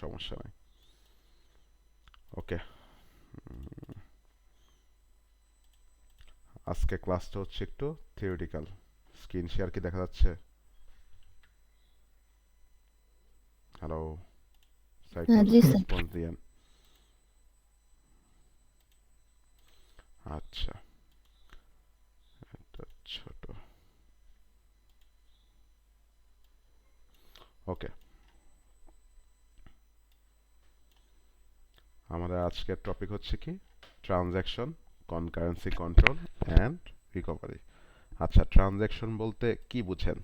সমস্যা নাই। ওকে, আজকে ক্লাসটা হচ্ছে একটু থিওরিটিক্যাল। স্ক্রিন শেয়ার কি দেখা যাচ্ছে? হ্যালো হ্যাঁ সাইফুল, জি স্যার। রেসপন্স দিয়েন। আচ্ছা, এটা ছোট। ওকে, আমাদের আজকের টপিক হচ্ছে কি transaction, concurrency control and recovery. আচ্ছা, ট্রানজ্যাকশন বলতে কি বুঝেন?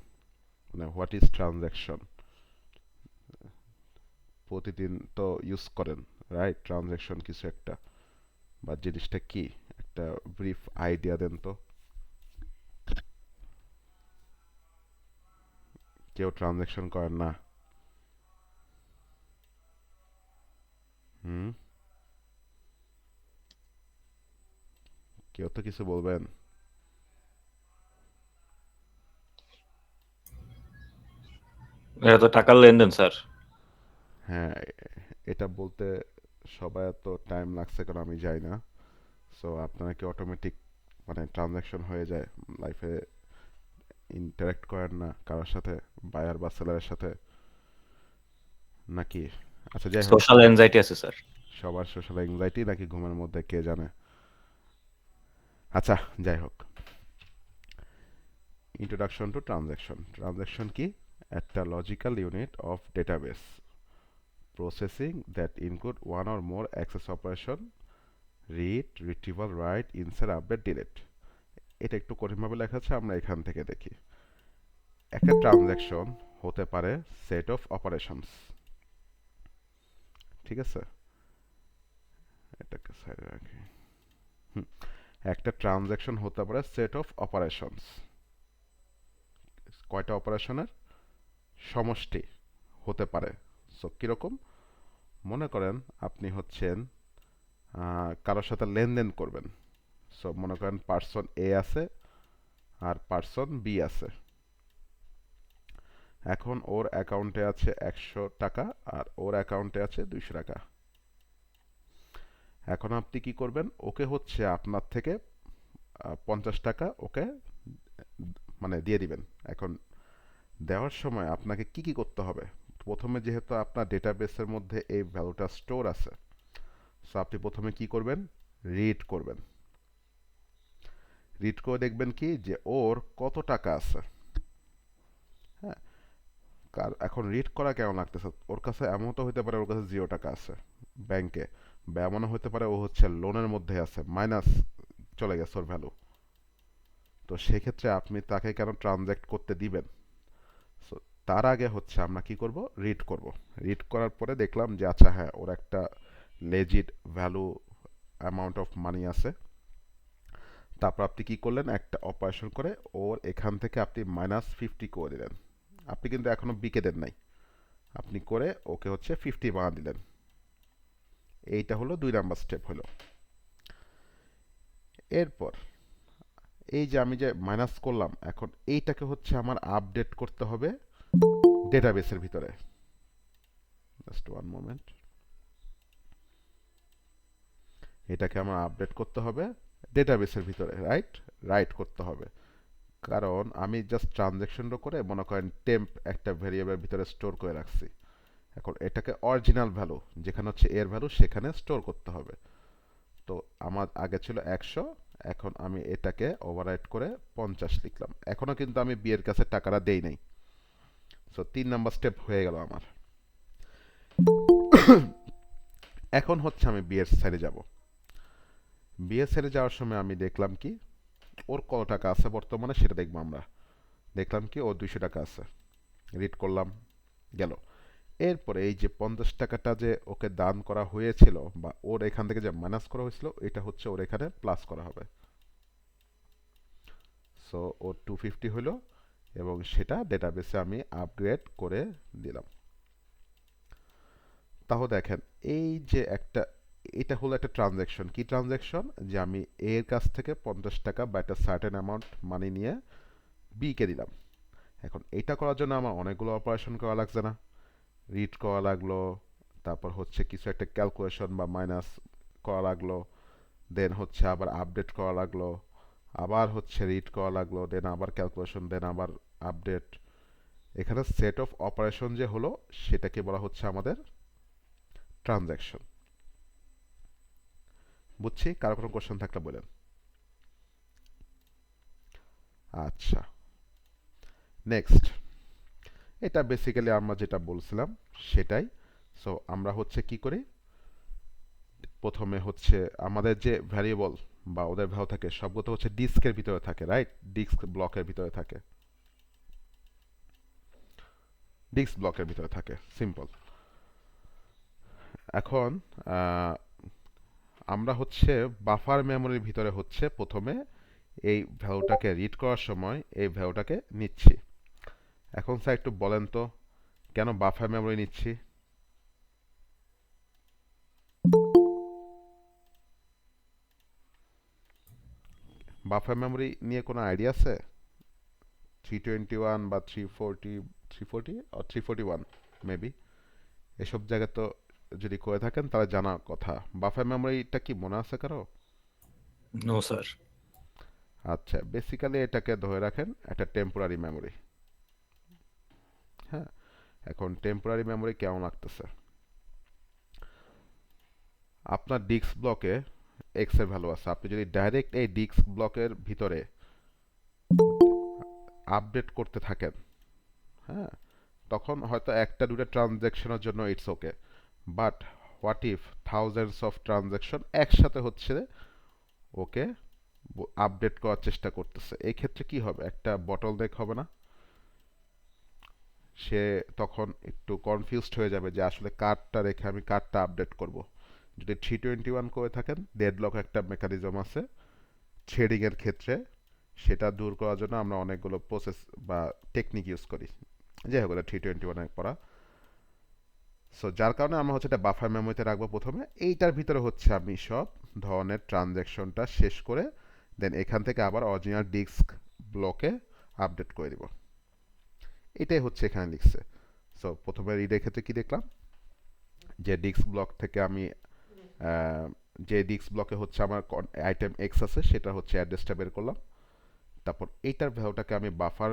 মানে হোয়াট ইজ ট্রানজ্যাকশন? প্রতিদিন তো ইউজ করেন, রাইট? ট্রানজ্যাকশন কিছু একটা, বা জিনিসটা কি, একটা ব্রিফ আইডিয়া দেন তো। কেউ ট্রানজ্যাকশন করেন না? হুম, কেউ তো কিছু বলবেন। এটা তো টাকার লেনদেন স্যার। হ্যাঁ, এটা বলতে সবাই এত টাইম লাগছে কারণ আমি যাই না। সো আপনারা কি অটোমেটিক মানে ট্রানজ্যাকশন হয়ে যায় লাইফে? ইন্টারাক্ট করেন না কারোর সাথে, বায়ার বা সেলারের সাথে নাকি? আচ্ছা যাই হোক, সোশ্যাল অ্যাংজাইটি আছে স্যার। সবার সোশ্যাল অ্যাংজাইটি নাকি ঘুমের মধ্যে কে জানে। আচ্ছা যাই হোক, ইন্ট্রোডাকশন টু ট্রানজ্যাকশন। ট্রানজ্যাকশন কি? একটা logical unit of database processing that include one or more access operation, read, retrieval, right, insert, update, delete. এটা একটু কঠিনভাবে লেখা আছে, আমরা এখান থেকে দেখি। একটা ট্রানজ্যাকশন হতে পারে সেট অফ অপারেশনস, ঠিক আছে? এটাকে সাইডে রাখি। হুম, একটা ট্রানজ্যাকশন হতে পারে সেট অফ অপারেশনস। কয়টা অপারেশনের সমষ্টি হতে পারে? সো কিরকম? মনে করেন আপনি হচ্ছেন কারোর সাথে লেনদেন করবেন। সো মনে করেন পার্সন এ আছে আর পার্সন বি আছে। এখন ওর অ্যাকাউন্টে আছে 100 টাকা আর ওর অ্যাকাউন্টে আছে 200 টাকা। এখন আপনি কি করবেন? ওকে হচ্ছে আপনার থেকে 50 টাকা ওকে মানে দিয়ে দিবেন। এখন দেওয়ার সময় আপনাকে কি কি করতে হবে? প্রথমে যেহেতু আপনার ডেটাবেসের মধ্যে এই ভ্যালুটা স্টোর আছে, সো আপনি প্রথমে কি করবেন? রিড করবেন। রিড করে দেখবেন কি যে ওর কত টাকা আছে। হ্যাঁ, এখন রিড করা কেমন লাগতেছে? ওর কাছে এমন তো হতে পারে ওর কাছে 0 টাকা আছে ব্যাংকে, বা এমনও হতে পারে ও হচ্ছে লোনের মধ্যে আছে, মাইনাস চলে গেছে ওর ভ্যালু। তো সেক্ষেত্রে আপনি তাকে কেন ট্রানজ্যাক্ট করতে দিবেন? সো তার আগে হচ্ছে আমরা কি করব? রিড করব। রিড করার পরে দেখলাম যে আচ্ছা হ্যাঁ, ওর একটা legit value amount of money আছে। তারপর আপনি কি করলেন? একটা অপারেশন করে ওর এখান থেকে আপনি -50 করে দিলেন। আপনি কিন্তু এখনো বিকে দেন নাই, আপনি করে ওকে হচ্ছে 50 বানা দিলেন। এইটা হলো 2 নাম্বার স্টেপ হলো। এরপর এই যে আমি যে মাইনাস করলাম, এখন এইটাকে হচ্ছে আমার আপডেট করতে হবে ডেটাবেসের ভিতরে। জাস্ট ওয়ান মোমেন্ট, এটাকে আমার আপডেট করতে হবে ডেটাবেসের ভিতরে, রাইট? রাইট করতে হবে, কারণ আমি জাস্ট ট্রানজ্যাকশনটা করে মনে করেন টেম্প একটা ভেরিয়েবলের ভিতরে স্টোর করে রাখছি। এখন এটাকে অরিজিনাল ভ্যালু যেখানে হচ্ছে এর ভ্যালু সেখানে স্টোর করতে হবে। তো আমার আগে ছিল 100, এখন আমি এটাকে ওভাররাইট করে 50 লিখলাম। এখনো কিন্তু আমি বিয়ের কাছে টাকাটা দেই নাই। সো 3 নাম্বার স্টেপ হয়ে গেল আমার। এখন হচ্ছে আমি বিয়ের সাইডে যাব। বিয়ের সাইডে যাওয়ার সময় আমি দেখলাম কি ওর কত টাকা আছে বর্তমানে সেটা দেখবো আমরা। দেখলাম কি ওর 200 টাকা আছে, রিড করলাম, গেল। এরপরে এই যে 50 টাকাটা যে ওকে দান করা হয়েছিল বা ওর এখান থেকে যে মাইনাস করা হয়েছিল, এটা হচ্ছে ওর এখানে প্লাস করা হবে। সো ওর 250 হলো এবং সেটা ডেটাবেসে আমি আপগ্রেড করে দিলাম। তাহলে দেখেন এই যে একটা, এটা হলো একটা ট্রানজ্যাকশন। কি ট্রানজ্যাকশন? যে আমি এর কাছ থেকে 50 টাকা বা একটা সার্টেন অ্যামাউন্ট মানি নিয়ে বি কে দিলাম। এখন এটা করার জন্য আমার অনেকগুলো অপারেশন করা লাগছে না? রিড করা লাগলো, তারপর হচ্ছে কিছু একটা ক্যালকুলেশন বা মাইনাস করা লাগলো, দেন হচ্ছে আবার আপডেট করা লাগলো, আবার হচ্ছে রিড করা লাগলো, দেন আবার ক্যালকুলেশন, দেন আবার আপডেট। এখানে সেট অফ অপারেশন যে হলো সেটাকে বলা হচ্ছে আমাদের ট্রানজ্যাকশন। বুঝছি, কারো কোনো কোশ্চেন থাকলে বলেন। আচ্ছা, নেক্সট। এটা বেসিক্যালি আমরা যেটা বলছিলাম সেটাই। সো আমরা হচ্ছে কি করি, প্রথমে হচ্ছে আমাদের যে ভ্যারিয়েবল বা ওদের ভ্যালু থাকে সবগুলো তো হচ্ছে ডিস্কের ভিতরে থাকে, রাইট? ডিস্ক ব্লকের ভিতরে থাকে, ডিস্ক ব্লকের ভিতরে থাকে, সিম্পল। এখন আহ, আমরা হচ্ছে বাফার মেমোরির ভিতরে হচ্ছে প্রথমে এই ভ্যালুটাকে রিড করার সময় এই ভ্যালুটাকে নিচ্ছি। এখন স্যার একটু বলেন তো কেন বাফার মেমোরি নিচ্ছি? বাফার মেমোরি নিয়ে কোনো আইডিয়া আছে? 321 বা 340, 340 or 341 মেবি, এসব জায়গায় তো যদি করে থাকেন তাহলে জানা কথা। বাফার মেমোরিটা কি মনে আছে কারো? No sir. আচ্ছা, বেসিক্যালি এটাকে ধরে রাখেন একটা টেম্পোরারি মেমোরি। হ্যাঁ, এখন টেম্পোরারি মেমোরি কেমন লাগতেছে? আপনার ডিস্ক ব্লকে এক্স এর ভ্যালু আছে, আপনি যদি ডাইরেক্ট এই ডিস্ক ব্লকের ভিতরে আপডেট করতে থাকেন, হ্যাঁ, তখন হয়তো একটা দুটো ট্রানজ্যাকশনের জন্য it's okay, but what if thousands of transaction একসাথে হচ্ছে ওকে আপডেট করার চেষ্টা করতেছে, এই ক্ষেত্রে কি হবে? একটা বটলনেক হবে না? সে তখন একটু কনফিউজড হয়ে যাবে যে আসলে কার্ডটা রেখে আমি কার্ডটা আপডেট করব। যদি 321 করে থাকেন, ডেডলক একটা মেকানিজম আছে থ্রেডিং এর ক্ষেত্রে, সেটা দূর করার জন্য আমরা অনেকগুলো প্রসেস বা টেকনিক ইউজ করি। যাই হোক, 321 এ পড়া। সো যার কারণে আমরা হচ্ছে এটা বাফার মেমোরিতে রাখবো প্রথমে, এইটার ভিতরে হচ্ছে আমি সব ধরনের ট্রানজ্যাকশনটা শেষ করে দেন এখান থেকে আবার অরিজিনাল ডিস্ক ব্লকে আপডেট করে দিব। এটাই হচ্ছে এখানে লিখছে। সো প্রথমে রিডের ক্ষেত্রে কি দেখলাম, যে ডিস্ক ব্লক থেকে আমি আহ, যে ডিস্ক ব্লকে হচ্ছে আমার আইটেম এক্স আছে সেটা হচ্ছে অ্যাড্রেসটা বের করলাম। তারপর এইটার ভ্যালুটাকে আমি বাফার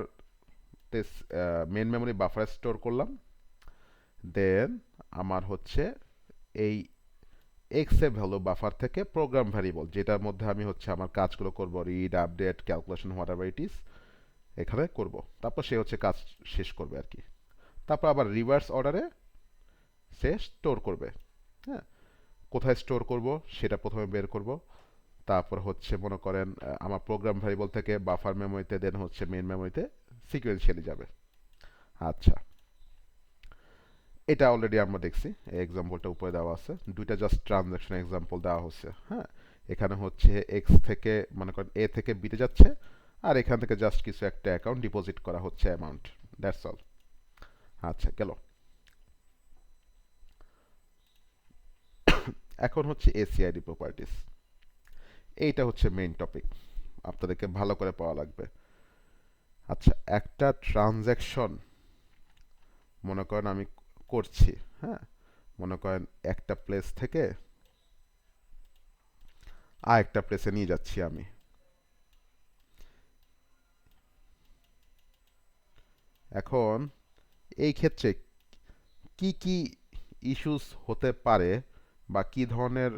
মেন মেমোরি বাফারে স্টোর করলাম। দেন আমার হচ্ছে এই এক্স এর ভ্যালু বাফার থেকে প্রোগ্রাম ভ্যারিয়েবল যেটার মধ্যে আমি হচ্ছে আমার কাজগুলো করব, read, update, calculation, what ever it is, এখানে করব। তারপর সে হচ্ছে কাজ শেষ করবে আর কি। তারপর আবার রিভার্স অর্ডারে সে স্টোর করবে। হ্যাঁ, কোথায় স্টোর করব সেটা প্রথমে বের করব। তারপর হচ্ছে মনে করেন আমার প্রোগ্রাম ভ্যারিয়েবল থেকে বাফার মেমোরিতে দেন হচ্ছে মেইন মেমোরিতে সিকোয়েন্সিয়ালি যাবে। আচ্ছা, এটা অলরেডি আমরা দেখছি, এই এক্সাম্পলটা উপরে দেওয়া আছে, দুইটা জাস্ট ট্রানজ্যাকশন এক্সাম্পল দেওয়া হচ্ছে। হ্যাঁ, এখানে হচ্ছে এক্স থেকে মনে করেন এ থেকে বিতে যাচ্ছে, আর এখান থেকে জাস্ট কিছু একটা অ্যাকাউন্ট ডিপোজিট করা হচ্ছে অ্যামাউন্ট, দ্যাটস অল। আচ্ছা, গেল। এখন হচ্ছে এসিআইডি প্রপার্টিস, এইটা হচ্ছে মেইন টপিক, আপনাদেরকে ভালো করে পড়া লাগবে। আচ্ছা, একটা ট্রানজ্যাকশন মনে করেন আমি করছি, হ্যাঁ, মনে করেন একটা প্লেস থেকে আরেকটা প্লেসে নিয়ে যাচ্ছি আমি। এখন এই ক্ষেত্রে কি কি ইস্যুস হতে পারে বা কি ধরনের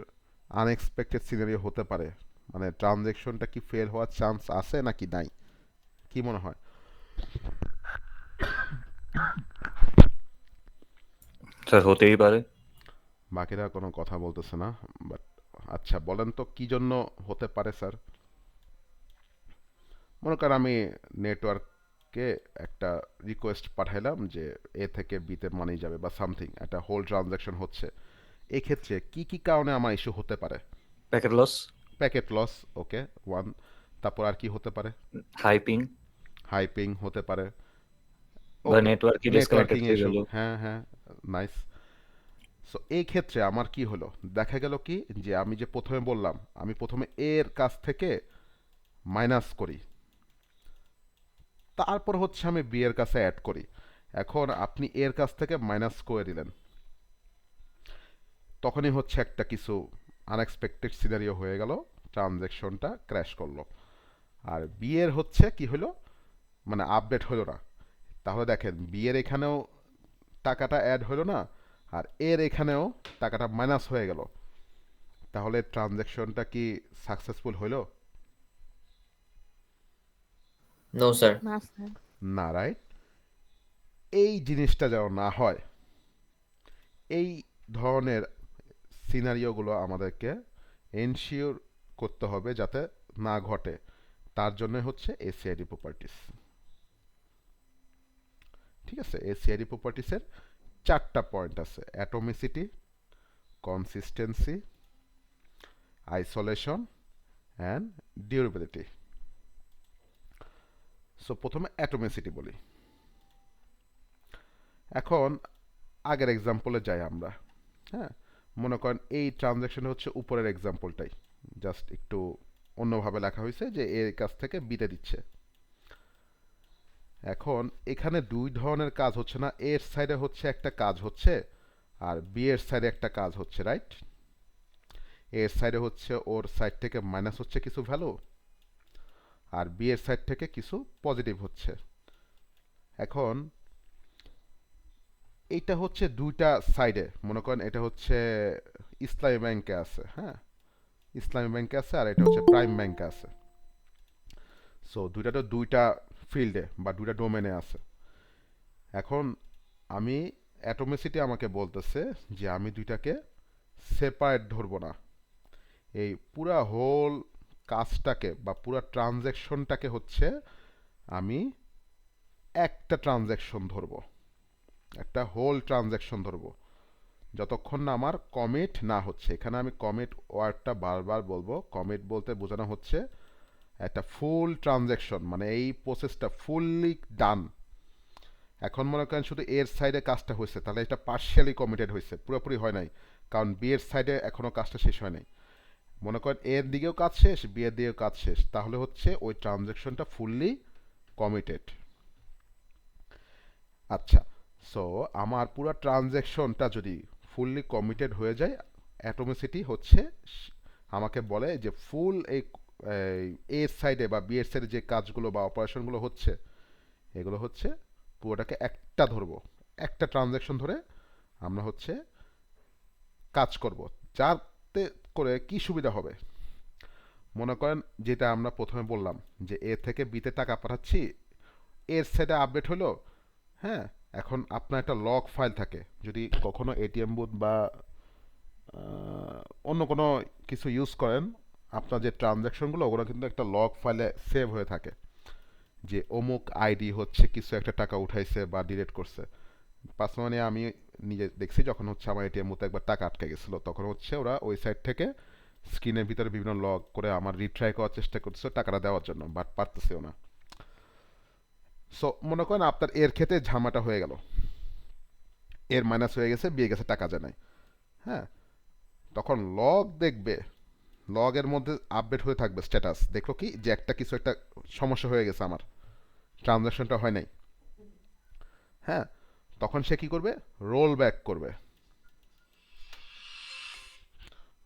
আনএক্সপেক্টেড সিনারিও হতে পারে, মানে ট্রানজ্যাকশনটা কি ফেল হওয়ার চান্স আছে নাকি নাই, কি মনে হয়? স্যার হতেই পারে। বাকিরা কোনো কথা বলতেছে না, বাট আচ্ছা বলেন তো কি জন্য হতে পারে স্যার? মনে করেন আমি নেটওয়ার্কে একটা রিকোয়েস্ট পাঠাইলাম যে এ থেকে বিতে মানি যাবে বা সামথিং, একটা হোল ট্রানজ্যাকশন হচ্ছে, এক্ষেত্রে কি কি কারণে আমার ইস্যু হতে পারে? প্যাকেট লস, প্যাকেট লস, ওকে, ওয়ান। তারপর আর কি হতে পারে? হাইপিং, হাইপিং হতে পারে, বা ওকে। নেটওয়ার্কে ডিসকানেক্টেড নেটওয়ার্কিং হয়ে ইস্যু, গেল। হ্যাঁ হ্যাঁ, নাইস। সো এই ক্ষেত্রে আমার কি হলো, দেখা গেল কি যে আমি যে প্রথমে বললাম আমি প্রথমে এর কাছ থেকে মাইনাস করি, তারপর হচ্ছে আমি বি এর কাছে অ্যাড করি। এখন আপনি এর কাছ থেকে মাইনাস করে দিলেন, তখনই হচ্ছে একটা কিছু আনএক্সপেক্টেড সিনারিও হয়ে গেল, ট্রানজ্যাকশনটা ক্র্যাশ করলো। আর বি এর হচ্ছে কি হলো, মানে আপডেট হলো না। তাহলে দেখেন বি এর এখানেও টাকাটা অ্যাড হলো না, আর এর এখানেও টাকাটা মাইনাস হয়ে গেল। তাহলে ট্রানজ্যাকশনটা কি সাকসেসফুল হলো? No sir. না স্যার। না, রাইট? এই জিনিসটা যেন না হয়, এই ধরনের সিনারিওগুলো আমাদেরকে এনশিওর করতে হবে যাতে না ঘটে। তার জন্য হচ্ছে এসিআইডি প্রপার্টিস। ঠিক আছে, এসিআইডি প্রপার্টিসের 4টা পয়েন্ট আছে: atomicity, consistency, isolation and durability. So প্রথমে অ্যাটমিসিটি বলি। এখন আগের এক্সাম্পলে যাই আমরা। হ্যাঁ, মনে করেন এই ট্রানজ্যাকশন হচ্ছে উপরের এক্সাম্পলটাই, জাস্ট একটু অন্যভাবে লেখা হয়েছে যে এর কাছ থেকে বিতে দিচ্ছে। এখন এখানে দুই ধরনের কাজ হচ্ছে না, এর সাইডে হচ্ছে একটা কাজ হচ্ছে আর বি এর সাইডে একটা কাজ হচ্ছে, রাইট? এর সাইডে হচ্ছে ওর সাইড থেকে মাইনাস হচ্ছে কিছু ভ্যালু, আর বি এর সাইড থেকে কিছু পজিটিভ হচ্ছে। এখন এইটা হচ্ছে দুইটা সাইডে, মনে করেন এটা হচ্ছে ইসলামী ব্যাংকে আছে, হ্যাঁ, ইসলামী ব্যাংকে আছে, আর এটা হচ্ছে প্রাইম ব্যাংকে আছে। সো দুইটা তো দুইটা ফিল্ডে বা দুইটা ডোমেনে আছে। এখন আমি অ্যাটমিসিটি আমাকে বলতেছে যে আমি দুইটাকে সেপারেট ধরবো না, এই পুরা হোল কাজটাকে বা পুরা ট্রানজ্যাকশনটাকে হচ্ছে আমি একটা ট্রানজ্যাকশন ধরবো, একটা হোল ট্রানজ্যাকশন ধরবো, যতক্ষণ না আমার কমিট না হচ্ছে। এখানে আমি কমিট ওয়ার্ডটা বারবার বলবো। কমিট বলতে বোঝানো হচ্ছে একটা ফুল ট্রানজ্যাকশন, মানে এই প্রসেসটা ফুললি ডান। এখন মনে করেন শুধু এর সাইডে কাজটা হয়েছে, তাহলে এটা পার্শিয়ালি কমিটেড হয়েছে, পুরোপুরি হয় নাই, কারণ বি এর সাইডে এখনো কাজটা শেষ হয় নাই। মনে করেন এর দিকেও কাজ শেষ, বি এর দিকেও কাজ শেষ, তাহলে হচ্ছে ওই ট্রানজ্যাকশনটা ফুললি কমিটেড। আচ্ছা, সো আমার পুরো ট্রানজ্যাকশনটা যদি ফুললি কমিটেড হয়ে যায়, অ্যাটমিসিটি হচ্ছে আমাকে বলে যে ফুল এই এ সাইডে বা বি এর সাইডে যে কাজগুলো বা অপারেশনগুলো হচ্ছে, এগুলো হচ্ছে পুরোটাকে একটা ধরবো, একটা ট্রানজ্যাকশন ধরে আমরা হচ্ছে কাজ করব। যাতে করে কি সুবিধা হবে, মনে করেন যেটা আমরা প্রথমে বললাম যে এ থেকে বিতে টাকা পাঠাচ্ছি, এর সাইডে আপডেট হলো, হ্যাঁ, এখন আপনার একটা লগ ফাইল থাকে, যদি কখনো এটিএম বুথ বা অন্য কোনো কিছু ইউজ করেন, আপনার যে ট্রানজ্যাকশনগুলো ওগুলো কিন্তু একটা লগ ফাইলে সেভ হয়ে থাকে, যে অমুক আইডি হচ্ছে কিছু একটা টাকা উঠাইছে বা ডিলিট করছে। পার্সোনালি আমি নিজে দেখছি, যখন হচ্ছে আমার এটিএম বুথে একবার টাকা আটকে গেছিলো, তখন হচ্ছে ওরা ওই সাইড থেকে স্ক্রিনের ভিতরে বিভিন্ন লগ করে আমার রিট্রাই করার চেষ্টা করছে টাকাটা দেওয়ার জন্য, বাট পারতেছেও না। সো মনে করেন আপনার এর ক্ষেত্রে ঝামেলাটা হয়ে গেল, এর মাইনাস হয়ে গেছে, বিয়ে গেছে, টাকা যায় নাই, হ্যাঁ, তখন লগ দেখবে, লগের মধ্যে আপডেট হয়ে থাকবে স্ট্যাটাস, দেখলো কি যে একটা কিছু একটা সমস্যা হয়ে গেছে, আমার ট্রানজ্যাকশনটা হয় নাই, হ্যাঁ, তখন সে কি করবে, রোল ব্যাক করবে।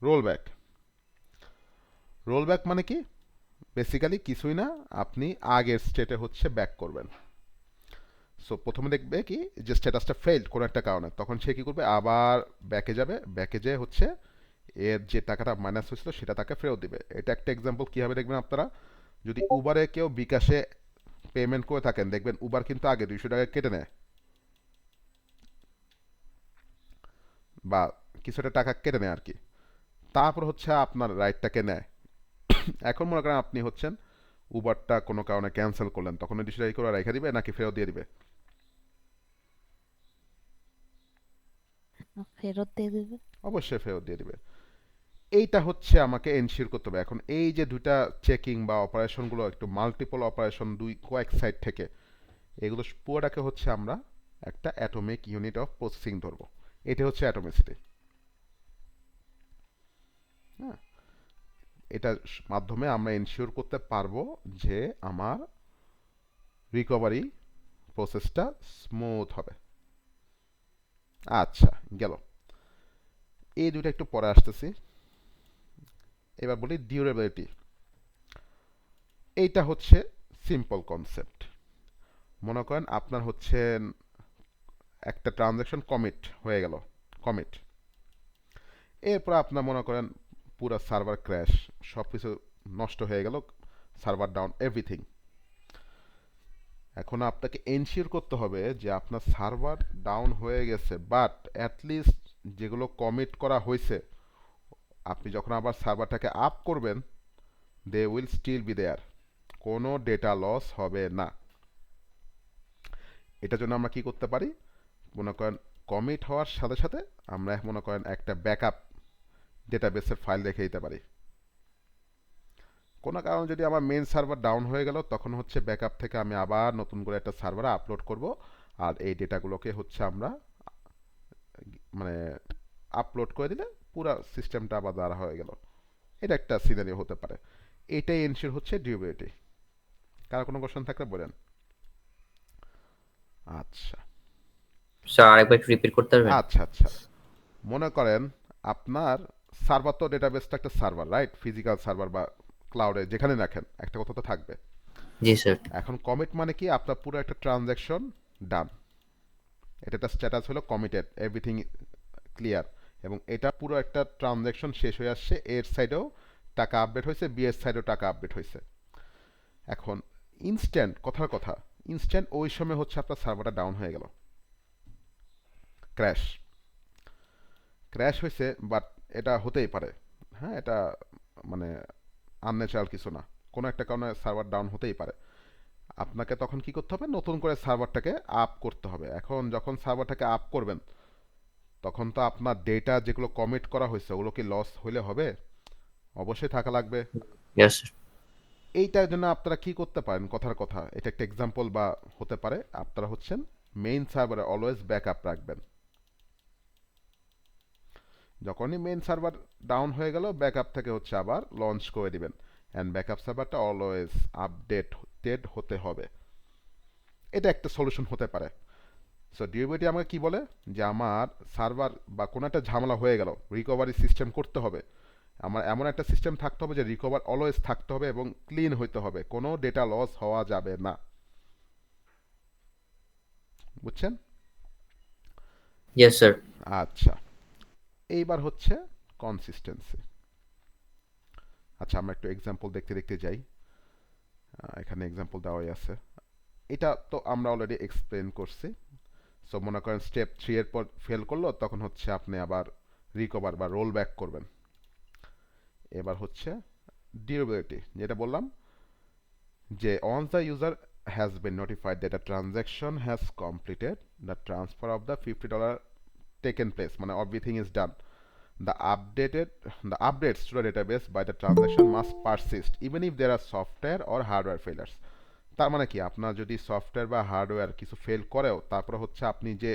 রোল ব্যাক, রোল ব্যাক মানে কি, বেসিক্যালি কিছুই না, আপনি আগের স্টেটে হচ্ছে ব্যাক করবেন। সো প্রথমে দেখবে কি যে স্ট্যাটাসটা ফেইল্ড কোনো একটা কারণে, তখন সে কি করবে, আবার ব্যাকে যাবে, ব্যাকে যেয়ে হচ্ছে এর যে টাকাটা মাইনাস হয়েছিল সেটা তাকে ফেরত দিবে। এটা একটা এক্সাম্পল। কীভাবে দেখবেন আপনারা, যদি উবারে কেউ বিকাশে পেমেন্ট করে থাকেন, দেখবেন উবার কিন্তু আগে 200 টাকা কেটে নেয় বা কিছু একটা টাকা কেটে নেয় আর কি, তারপর হচ্ছে আপনার রাইটটাকে নেয়। এখন মনে করেন আপনি হচ্ছেন উবারটা কোনো কারণে ক্যান্সেল করলেন, তখন ওই 200 টাকা করে রেখে দিবে নাকি ফেরত দিয়ে দিবে? ফেরত দিয়ে দিবে। অবশ্যই ফেরত দিয়ে দিবে। এইটা হচ্ছে আমাকে এনশিওর করতে হবে। এখন এই যে দুইটা চেকিং বা অপারেশনগুলো একটু মাল্টিপল অপারেশন, দুই কয়েক সাইড থেকে, এগুলো পুরোটাকে হচ্ছে আমরা একটা অ্যাটমিক ইউনিট অফ প্রসেসিং ধরবো। এটা হচ্ছে অ্যাটমিসিটি। হ্যাঁ, এটার মাধ্যমে আমরা এনশিওর করতে পারবো যে আমার রিকভারি প্রসেসটা স্মুথ হবে। আচ্ছা, গেল। এই দুটো একটু পরে আসতেছি। এবার বলি ডিউরেবিলিটি। এইটা হচ্ছে সিম্পল কনসেপ্ট। মনে করেন আপনার হচ্ছে একটা ট্রানজ্যাকশন কমিট হয়ে গেল, কমিট, এরপর আপনার মনে করেন পুরো সার্ভার ক্র্যাশ, সব কিছু নষ্ট হয়ে গেল, সার্ভার ডাউন, এভরিথিং। এখন আপনাকে এনশিওর করতে হবে যে আপনার সার্ভার ডাউন হয়ে গেছে, বাট অ্যাটলিস্ট যেগুলো কমিট করা হয়েছে আপনি যখন আবার সার্ভারটাকে আপ করবেন they will still be there, কোনো ডেটা লস হবে না। এটার জন্য আমরা কি করতে পারি, মনে করেন কমিট হওয়ার সাথে সাথে আমরা মনে করেন একটা ব্যাকআপ ডেটাবেসের ফাইল রেখে দিতে পারি। কোনো কারণে যদি আমার মেন সার্ভার ডাউন হয়ে গেল তখন হচ্ছে ব্যাকআপ থেকে আমি আবার নতুন করে একটা সার্ভারে আপলোড করব, আর এই ডেটাগুলোকে হচ্ছে আমরা মানে আপলোড করে দিলে পুরো সিস্টেমটা আবার দ্বারা হয়ে গেল। এটা একটা সিনারিও হতে পারে। এটাই এনশিওর হচ্ছে ডিউরেবিলিটি। কার কোনো কোশ্চেন থাকলে বলেন। আচ্ছা স্যার আরেকবার রিপিট করতে পারবেন? আচ্ছা আচ্ছা মনে করেন আপনার সার্ভার, তো ডেটাবেসটা একটা সার্ভার, রাইট? ফিজিক্যাল সার্ভার বা ক্লাউডে যেখানে রাখেন একটা কথা তো থাকবে। জি স্যার। এখন কমিট মানে কি, আপনার পুরো একটা ট্রানজ্যাকশন ডান, এটা একটা স্ট্যাটাস হলো কমিটেড, এভরিথিং ক্লিয়ার, এবং এটা পুরো একটা ট্রানজ্যাকশন শেষ হয়ে আসছে, এর সাইডেও টাকা আপডেট হয়েছে, বি এর সাইডেও টাকা আপডেট হয়েছে। এখন ইনস্ট্যান্ট, কথার কথা, ইনস্ট্যান্ট ওই সময় হচ্ছে আপনার সার্ভারটা ডাউন হয়ে গেল, ক্র্যাশ, ক্র্যাশ হয়েছে, বাট এটা হতেই পারে, হ্যাঁ, এটা মানে আনন্যাচারাল কিছু না, কোনো একটা কারণে সার্ভার ডাউন হতেই পারে। আপনাকে তখন কি করতে হবে, নতুন করে সার্ভারটাকে আপ করতে হবে। এখন যখন সার্ভারটাকে আপ করবেন তখন তো আপনার ডেটা যেগুলো কমিট করা হয়েছে ওগুলো কি লস হইলে হবে? অবশ্যই থাকা লাগবে। Yes sir. এইটার জন্য আপনারা কি করতে পারেন, কথার কথা, এটা একটা এক্সাম্পল বা হতে পারে, আপনারা হচ্ছেন মেইন সার্ভারে অলওয়েজ ব্যাকআপ রাখবেন। যখনই মেইন সার্ভার ডাউন হয়ে গেল ব্যাকআপ থেকে হচ্ছে আবার লঞ্চ করে দিবেন, অ্যান্ড ব্যাকআপ সার্ভারটা অলওয়েজ আপডেটেড হতে হবে। এটা একটা সলিউশন হতে পারে। সো ডিউবিটি আমাকে কি বলে, যে আমার সার্ভার বা কোনো একটা ঝামেলা হয়ে গেল, রিকভারি সিস্টেম করতে হবে, আমার এমন একটা সিস্টেম থাকতে হবে যে রিকভার অলওয়েজ থাকতে হবে এবং ক্লিন হইতে হবে, কোনো ডেটা লস হওয়া যাবে না। বুঝছেন? Yes sir. আচ্ছা, এইবার হচ্ছে কনসিস্টেন্সি। আচ্ছা আমরা একটু এক্সাম্পল দেখতে দেখতে যাই। এখানে এক্সাম্পল দেওয়াই আছে, এটা তো আমরা অলরেডি এক্সপ্লেন করছি। সো মনে করেন স্টেপ 3 এর পর ফেল করলো তখন হচ্ছে আপনি আবার রিকভার বা রোল ব্যাক করবেন। এবার হচ্ছে ডিউরেবিলিটি, যেটা বললাম যে once the user has been notified that a transaction has completed the transfer of the $50 taken place, মানে everything is done, the updates to the database by the transaction must persist even if there are software or hardware failures। তার মানে কি, আপনার যদি software বা hardware কিছু fail করেও তারপরে হচ্ছে আপনি যে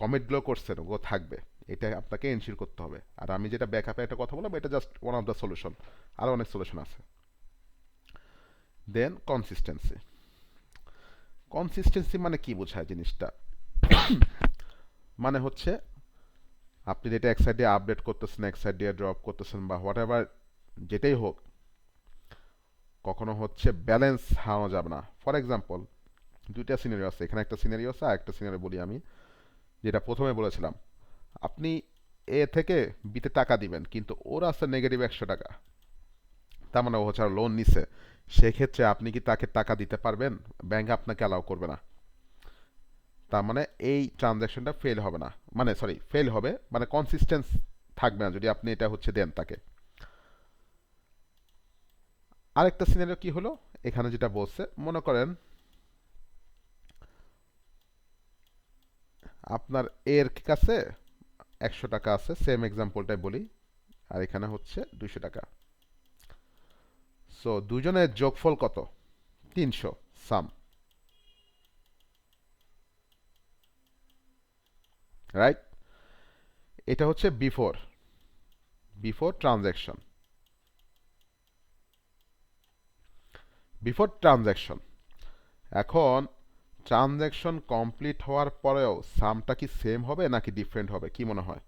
কমিটগুলো করছেন ওগুলো থাকবে, এটা আপনাকে এনশিওর করতে হবে। আর আমি যেটা ব্যাকআপে একটা কথা বললাম এটা just one of the solution, আরও অনেক সলিউশন আছে। দেন কনসিস্টেন্সি। কনসিস্টেন্সি মানে কি বোঝায় জিনিসটা, মানে হচ্ছে আপনি যেটা এক সাইড দিয়ে আপডেট করতেছেন এক সাইড দিয়ে ড্রপ করতেছেন বা হোয়াট এভার যেটাই হোক, কখনো হচ্ছে ব্যালেন্স হারানো যাবে না। ফর এক্সাম্পল দুইটা সিনারিও আছে, এখানে একটা সিনারিও আছে আর একটা সিনারিও বলি আমি, যেটা প্রথমে বলেছিলাম, আপনি এ থেকে বিতে টাকা দিবেন কিন্তু ওর আছে নেগেটিভ 100 টাকা, তার মানে ও হচ্ছে লোন নিছে, সেক্ষেত্রে আপনি কি তাকে টাকা দিতে পারবেন? ব্যাংক আপনাকে অ্যালাউ করবে না। তার মানে এই ট্রানজ্যাকশনটা ফেল হবে না, মানে সরি ফেল হবে, মানে কনসিস্টেন্স থাকবে না যদি আপনি এটা হচ্ছে দেন তাকে। আরেকটা সিনারিও কি হলো, এখানে যেটা বলছে, মনে করেন আপনার এর কাছে 100 টাকা আছে, সেম এক্সাম্পলটাই বলি, আর এখানে হচ্ছে 200 টাকা। সো দুজনের যোগফল কত? 300, সাম, রাইট? এটা হচ্ছে বিফোর ট্রানজ্যাকশন, এখন ট্রানজ্যাকশন কমপ্লিট হওয়ার পরেও সামটা কি সেম হবে নাকি ডিফারেন্ট হবে, কি মনে হয়?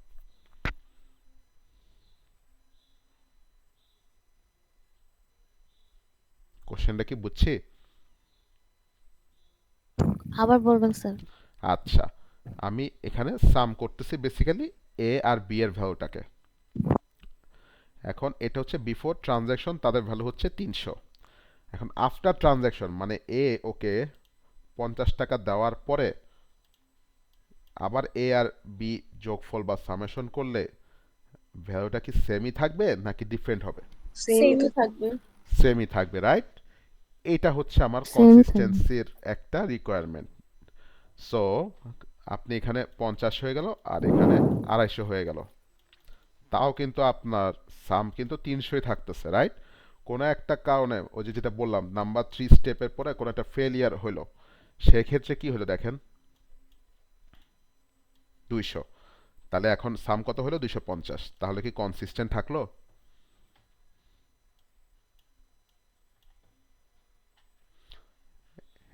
কোশ্চেনটা কি বুঝছি? আবার বলবেন স্যার। আচ্ছা, আমি এখানে সাম করতেছি বেসিক্যালি এ আর বি এর ভ্যালুটাকে। এখন এটা হচ্ছে বিফোর ট্রানজ্যাকশন, তাদের ভ্যালু হচ্ছে 300। এখন আফটার ট্রানজ্যাকশন মানে এ ওকে 50 টাকা দেওয়ার পরে আবার এ আর বি যোগফল বা সামেশন করলে ভ্যালুটা কি সেমই থাকবে নাকি ডিফারেন্ট হবে? সেমই থাকবে। সেমই থাকবে, রাইট? এটা হচ্ছে আমার Same থাকবে। কনসিস্টেন্সির একটা রিকোয়ারমেন্ট। সো আপনি এখানে 50 হয়ে গেল আর এখানে 250 হয়ে গেল, তাও কিন্তু আপনার সাম কিন্তু 300ই থাকতেছে, রাইট? কোনো একটা কারণে ওই যে যেটা বললাম নাম্বার 3 স্টেপের পরে কোনো একটা ফেলিয়ার হলো, সেক্ষেত্রে কি হলো দেখেন 200, তাহলে এখন সাম কত হলো 250, তাহলে কি কনসিস্টেন্ট থাকলো?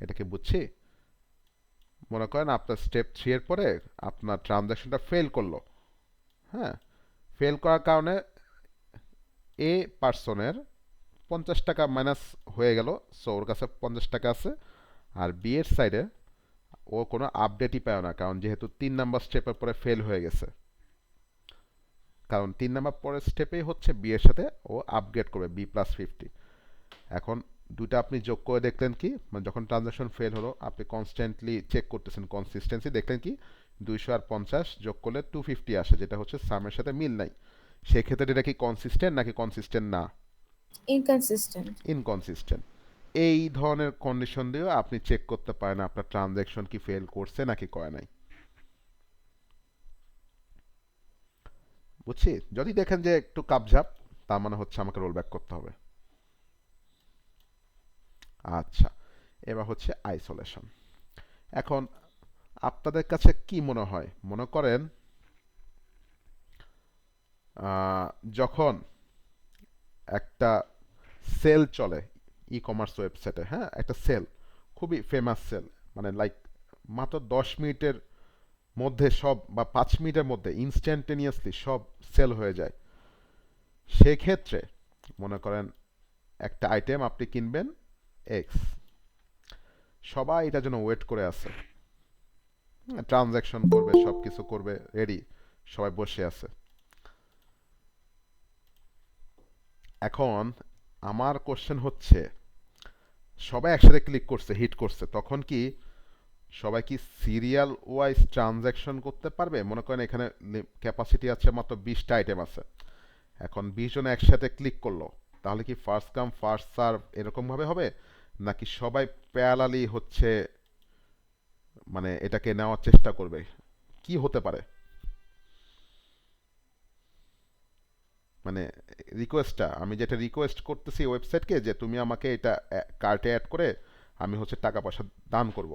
এটা কি বুঝছি? মনে করেন আপনার স্টেপ 3 এর পরে আপনার ট্রানজ্যাকশনটা ফেল করলো, হ্যাঁ, ফেল করার কারণে এ পার্সনের 50 টাকা মাইনাস হয়ে গেল, সো ওর কাছে 50 টাকা আছে। আর বি এর সাইডে ও কোনো আপডেটই পায় না, কারণ যেহেতু 3 নাম্বার স্টেপের পরে ফেল হয়ে গেছে, কারণ 3 নাম্বার পরের স্টেপেই হচ্ছে বি এর সাথে ও আপগ্রেড করবে B+50। এখন দুইটা আপনি যোগ করে দেখলেন কি, মানে যখন ট্রানজাকশন ফেল হলো আপনি কনস্ট্যান্টলি চেক করতেছেন কনসিস্টেন্সি, দেখলেন কি 200 আর 50 যোগ করলে 250 আসে, যেটা হচ্ছে সামের সাথে মিল নাই। সেক্ষেত্রে এটা কি কনসিস্টেন্ট নাকি কনসিস্টেন্ট না? ইনকনসিস্টেন্ট। ইনকনসিস্টেন্ট। এই ধরনের কন্ডিশন দিয়েও আপনি চেক করতে পারেন আপনার ট্রানজ্যাকশন কি ফেল করছে নাকি করে নাই। বুঝছি? যদি দেখেন যে একটু কাপঝাপ, তার মানে হচ্ছে আমাকে রোল ব্যাক করতে হবে। আচ্ছা, এবার হচ্ছে আইসোলেশন। এখন আপনাদের কাছে কি মনে হয়, মনে করেন যখন একটা সেল চলে ই কমার্স ওয়েবসাইটে, হ্যাঁ, একটা সেল খুবই ফেমাস সেল, মানে লাইক মাত্র 10 মিনিটের মধ্যে সব বা 5 মিনিটের মধ্যে ইনস্ট্যান্টেনিয়াসলি সব সেল হয়ে যায়। সেক্ষেত্রে মনে করেন একটা আইটেম আপনি কিনবেন এক্স, সবাই এটার জন্য ওয়েট করে আছে, ট্রানজ্যাকশন করবে, সব কিছু করবে, রেডি, সবাই বসে আছে। এখন আমার কোশ্চেন হচ্ছে সবাই একসাথে ক্লিক করছে, হিট করছে, তখন কি সবাই কি সিরিয়াল ওয়াইজ ট্রানজ্যাকশন করতে পারবে? মনে করেন এখানে ক্যাপাসিটি আছে মাত্র 20টা আইটেম আছে, এখন 20 জন একসাথে ক্লিক করলো, তাহলে কি ফার্স্ট কাম ফার্স্ট সার্ভ এরকম ভাবে হবে, নাকি সবাই প্যারালালি হচ্ছে মানে এটাকে নেওয়ার চেষ্টা করবে? কি হতে পারে? মানে রিকোয়েস্টটা আমি যেটা রিকোয়েস্ট করতেছি ওয়েবসাইটকে যে তুমি আমাকে এটা কার্টে অ্যাড করে আমি হচ্ছে টাকা পয়সা দান করব,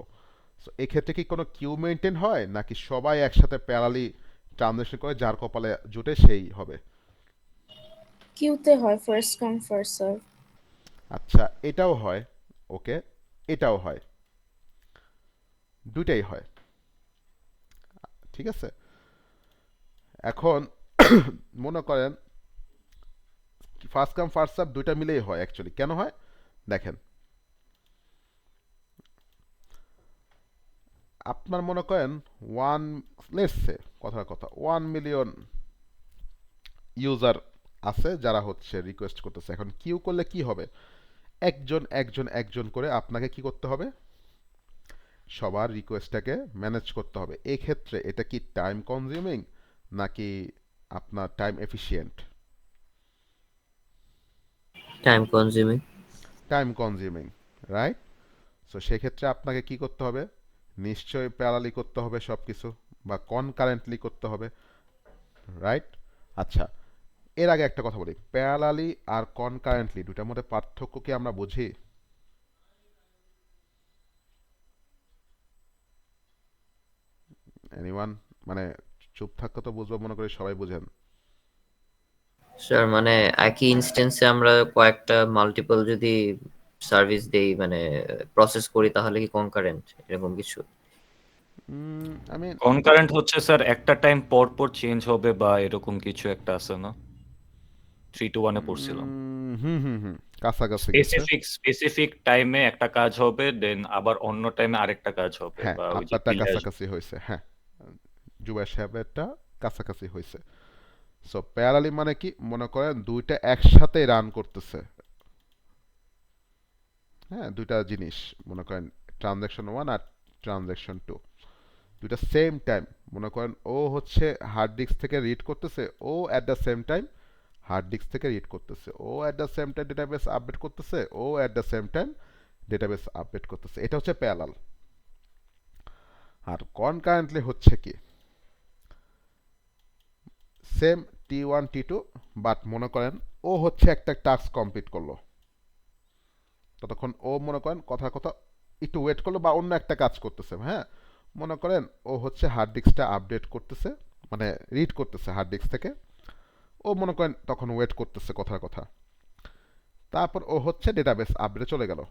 সো এক্ষেত্রে কি কোনো কিউ মেনটেন হয় নাকি সবাই একসাথে প্যারালি ট্রানজাকশন করে যার কপালে জুটে সেই হবে? কিউতে হয়, ফার্স্ট কাম ফার্স্ট সার্ভ। আচ্ছা, এটাও হয়, ওকে, এটাও হয়, দুইটাই হয়, ঠিক আছে। এখন মনে করেন ফার্স্ট কাম ফার্স্ট সার্ভ দুইটা মিলেই হয়, অ্যাকচুয়ালি কেন হয় দেখেন, আপনার মনে করেন ওয়ান, লেটস সে কথার কথা 1 মিলিয়ন ইউজার আছে যারা হচ্ছে রিকোয়েস্ট করতেছে। এখন কিউ করলে কি হবে, একজন একজন একজন করে আপনাকে কি করতে হবে, সবার রিকোয়েস্টটাকে ম্যানেজ করতে হবে। এই ক্ষেত্রে এটা কি টাইম কনজিউমিং নাকি আপনার time efficient? Time consuming. Time consuming, right? So সেক্ষেত্রে আপনাকে কি করতে হবে, নিশ্চয়ই প্যারালি করতে হবে সব কিছু, বা কনকারেন্টলি করতে হবে, রাইট? আচ্ছা, এর আগে একটা কথা বলি, প্যারালালি আর কনকারেন্টলি দুটার মধ্যে পার্থক্য কি আমরা বুঝি? এনিওয়ান? মানে চুপ থাকতে তো বুঝবো মনে করি সবাই বুঝেন। স্যার মানে একই ইনস্ট্যান্সে আমরা কয়েকটা মাল্টিপল যদি সার্ভিস দেই মানে প্রসেস করি তাহলে কি কনকারেন্ট এরকম কিছু? আমি কনকারেন্ট হচ্ছে স্যার একটা টাইম পর পর চেঞ্জ হবে বা এরকম কিছু একটা আছে না? 3 to 1 পড়ছিলাম। হুম হুম হুম, কাছাকাছি গেছে। স্পেসিফিক টাইমে একটা কাজ হবে, দেন আবার অন্য টাইমে আরেকটা কাজ হবে, হ্যাঁ, বা ওই যে আপনারটা বিলে আসবে। কাছাকাছি হয়েছে, হ্যাঁ, জুবাইর সাহেবেরটা কাছাকাছি হয়েছে। সো প্যারালি মানে কি, মনে করেন দুইটা একসাথে রান করতেছে, হ্যাঁ, দুইটা জিনিস, মনে করেন ট্রানজ্যাকশন 1 আর ট্রানজ্যাকশন 2, দুইটা সেম টাইম, মনে করেন ও হচ্ছে হার্ড ডিস্ক থেকে রিড করতেছে, ও at the same time hard disk থেকে রিড করতেছে, ও at the same time database update করতেছে, ও at the same time database update করতেছে। এটা হচ্ছে প্যারালাল। আর কনকারেন্টলি হচ্ছে কি, সেম T1 T2, বাট মনে করেন ও হচ্ছে একটা টাস্ক কমপ্লিট করলো, ততক্ষণ ও মনে করেন কথা কথা একটু ওয়েট করলো বা অন্য একটা কাজ করতেছে, হ্যাঁ, মনে করেন ও হচ্ছে হার্ড ডিস্কটা আপডেট করতেছে, মানে রিড করতেছে হার্ড ডিস্ক থেকে, ও মনে করেন তখন ওয়েট করতেছে কথার কথা, তারপর ও হচ্ছে ডেটাবেস আপডেটে চলে গেল,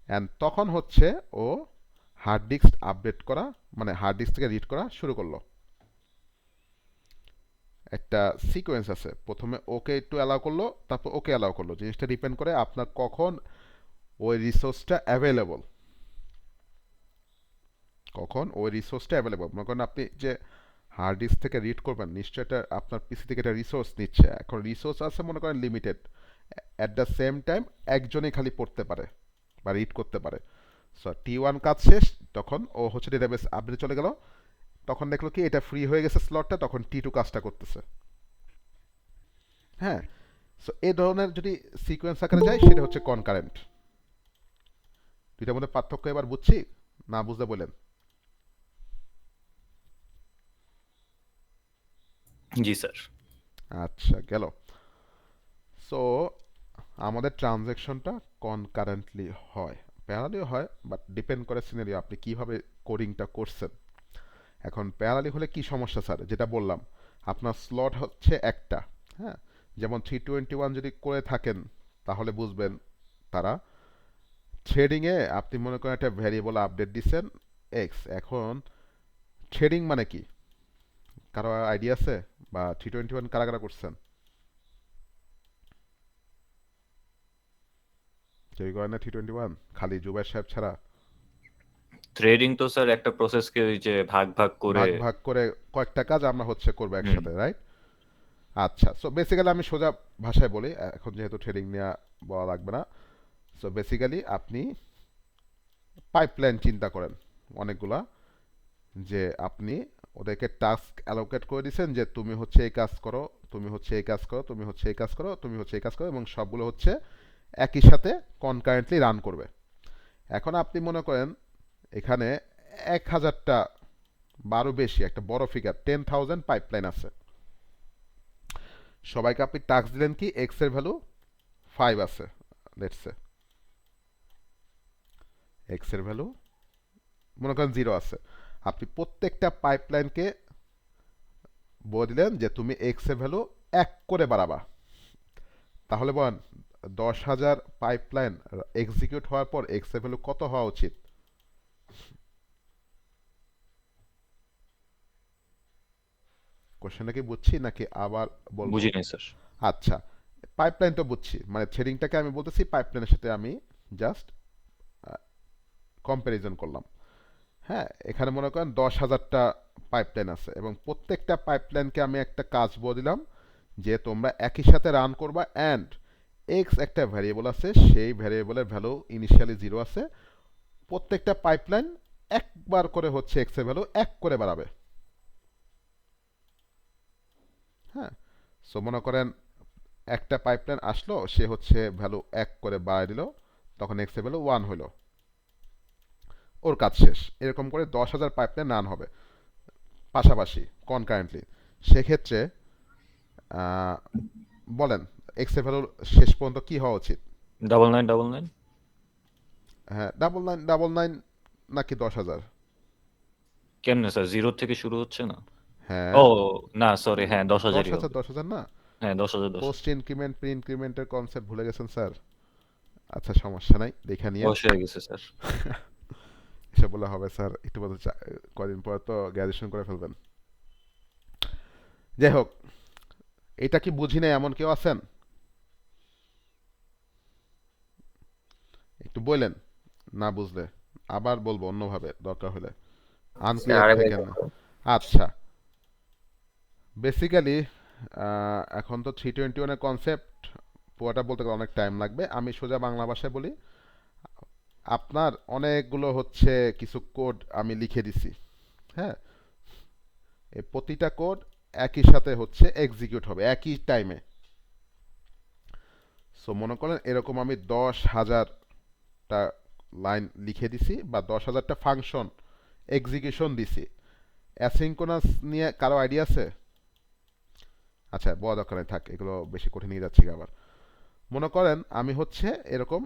অ্যান্ড তখন হচ্ছে ও হার্ড ডিস্ক আপডেট করা, মানে হার্ড ডিস্ক থেকে রিড করা শুরু করলো। একটা সিকোয়েন্স আছে, প্রথমে ওকে একটু অ্যালাউ করলো, তারপর ওকে অ্যালাউ করলো, জিনিসটা ডিপেন্ড করে আপনার কখন ওই রিসোর্সটা অ্যাভেলেবল, কখন ওই রিসোর্সটা অ্যাভেলেবল। মনে করেন আপনি যে হার্ড ডিস্ক থেকে রিড করবেন, নিশ্চয়ই এটা আপনার পিসি থেকে একটা রিসোর্স নিচ্ছে, এখন রিসোর্স আছে মনে করেন limited, at the same time একজনই খালি পড়তে পারে বা রিড করতে পারে। সো T1 কাজ শেষ, তখন ও হচ্ছে ডেটাবেস আপডেটে চলে গেল, তখন দেখলো কি এটা ফ্রি হয়ে গেছে স্লটটা, তখন T2 কাজটা করতেছে, হ্যাঁ। সো এই ধরনের যদি সিকোয়েন্স আকারে যায় সেটা হচ্ছে কনকারেন্ট। দুইটার মধ্যে পার্থক্য এবার বুঝছি, না বুঝতে বলেন। জি স্যার। আচ্ছা, গেল। সো আমাদের ট্রানজ্যাকশনটা কনকারেন্টলি হয়, প্যারালিও হয়, বাট ডিপেন্ড করে সিনারিও, আপনি কিভাবে কোডিংটা করছেন। এখন প্যারালি হলে কি সমস্যা স্যার, যেটা বললাম, আপনার স্লট হচ্ছে একটা, হ্যাঁ, যেমন 321 যদি করে থাকেন তাহলে বুঝবেন তারা, থ্রেডিংয়ে আপনি মনে করেন একটা ভ্যারিয়েবল আপডেট দিচ্ছেন এক্স, এখন থ্রেডিং মানে কি, কারো আইডিয়া আছে, বা 321 কারা কারা করছেন? কেউ করে না 321, খালি জুবাইর সাহেব ছাড়া? ট্রেডিং তো স্যার একটা প্রসেসকে ওই যে ভাগ ভাগ করে। ভাগ ভাগ করে কয়েকটা কাজ আমরা হচ্ছে করবো হুম। একসাথে, রাইট? আচ্ছা, সো বেসিক্যালি আমি সোজা ভাষায় বলি, এখন যেহেতু ট্রেডিং নিয়ে বলা লাগবে না। সো বেসিক্যালি আপনি পাইপলাইন চিন্তা করেন অনেকগুলা, যে আপনি ওদেরকে টাস্ক অ্যালোকেট করে দিয়েছেন যে তুমি হচ্ছে এই কাজ করো, তুমি হচ্ছে এই কাজ করো, তুমি হচ্ছে এই কাজ করো, তুমি হচ্ছে এই কাজ করো, এবং সবগুলো হচ্ছে একই সাথে কনকারেন্টলি রান করবে। এখন আপনি মনে করেন এখানে 1000টা বারো বেশি একটা বড় ফিগার 10,000 পাইপলাইন আছে, সবাইকে আপনি টাস্ক দিলেন কি এক্স এর ভ্যালু 5 আছে, লেটস সে এক্স এর ভ্যালু মনে করেন 0 আছে, আপনি প্রত্যেকটা পাইপলাইনকে বলে দিলেন যে তুমি এক্স এর ভ্যালু 1 করে বাড়াবা, তাহলে বলেন 10,000 পাইপলাইন এক্সিকিউট হওয়ার পর এক্স এর ভ্যালু কত হওয়া উচিত? কোশ্চেনটা কি বুঝছি নাকি আবার বলবো? বুঝি নাই স্যার। আচ্ছা, পাইপলাইন তো বুঝছি, মানে থ্রেডিংটাকে আমি বলতেছি পাইপলাইনের সাথে আমি জাস্ট কম্প্যারিজন করলাম, হ্যাঁ। এখানে মনে করেন 10,000টা পাইপলাইন আছে, এবং প্রত্যেকটা পাইপলাইনকে আমি একটা কাজ বলে দিলাম যে তোমরা একই সাথে রান করবা, অ্যান্ড এক্স একটা ভ্যারিয়েবল আছে, সেই ভ্যারিয়েবলের ভ্যালু ইনিশিয়ালি 0 আছে, প্রত্যেকটা পাইপলাইন একবার করে হচ্ছে এক্স এর ভ্যালু 1 করে বাড়াবে, হ্যাঁ। সো মনে করেন একটা পাইপলাইন আসলো, সে হচ্ছে ভ্যালু 1 করে বাড়ায় দিল, তখন এক্স এর ভ্যালু 1 হলো, ওর কাজ শেষ। এরকম করে 10,000 পাইপলাইন রান হবে পাশাপাশি কনকারেন্টলি। সেক্ষেত্রে বলেন এক্স এর ভ্যালু শেষ পর্যন্ত কি হওয়া উচিত? 9999। হ্যাঁ, 999 নাকি 10,000? কেমনে স্যার, 0 থেকে শুরু হচ্ছে না? হ্যাঁ, ও না, সরি, হ্যাঁ 10,000ই 10,000 হবে। 10,000 না? হ্যাঁ 10,000 পোস্ট ইনক্রিমেন্ট প্রি ইনক্রিমেন্টের কনসেপ্ট ভুলে গেছেন স্যার? আচ্ছা, সমস্যা নাই, দেখে নিয়ে বয়স হয়ে গেছে স্যার। এসব বলে হবে স্যার, একটু বলতে কদিন পর তো গ্র্যাজুয়েশন করে ফেলবেন। যাই হোক, এটা কি বুঝি না এমন কেউ আছেন? একটু বললেন না বুঝলে আবার বলবো অন্যভাবে দরকার হলে স্যার আনক্লিয়ার আরেকবার থেকে না। বলুন। আচ্ছা, বেসিক্যালি এখন তো 321 এর কনসেপ্ট পুরোটা বলতে গেলে অনেক টাইম লাগবে, আমি সোজা বাংলা ভাষায় বলি। আপনার অনেকগুলো হচ্ছে কিছু কোড আমি লিখে দিছি, হ্যাঁ, এই প্রতিটা কোড একই সাথে হচ্ছে এক্সিকিউট হবে একই টাইমে। সো মনে করেন এরকম আমি 10,000টা লাইন লিখে দিছি বা 10,000টা ফাংশন এক্সিকিউশন দিছি। অ্যাসিঙ্ক্রোনাস নিয়ে কারো আইডিয়া আছে? আচ্ছা, বড় দরকার নেই, থাক, এগুলো বেশি কঠিন নিয়ে যাচ্ছি আবার। মনে করেন আমি হচ্ছে এরকম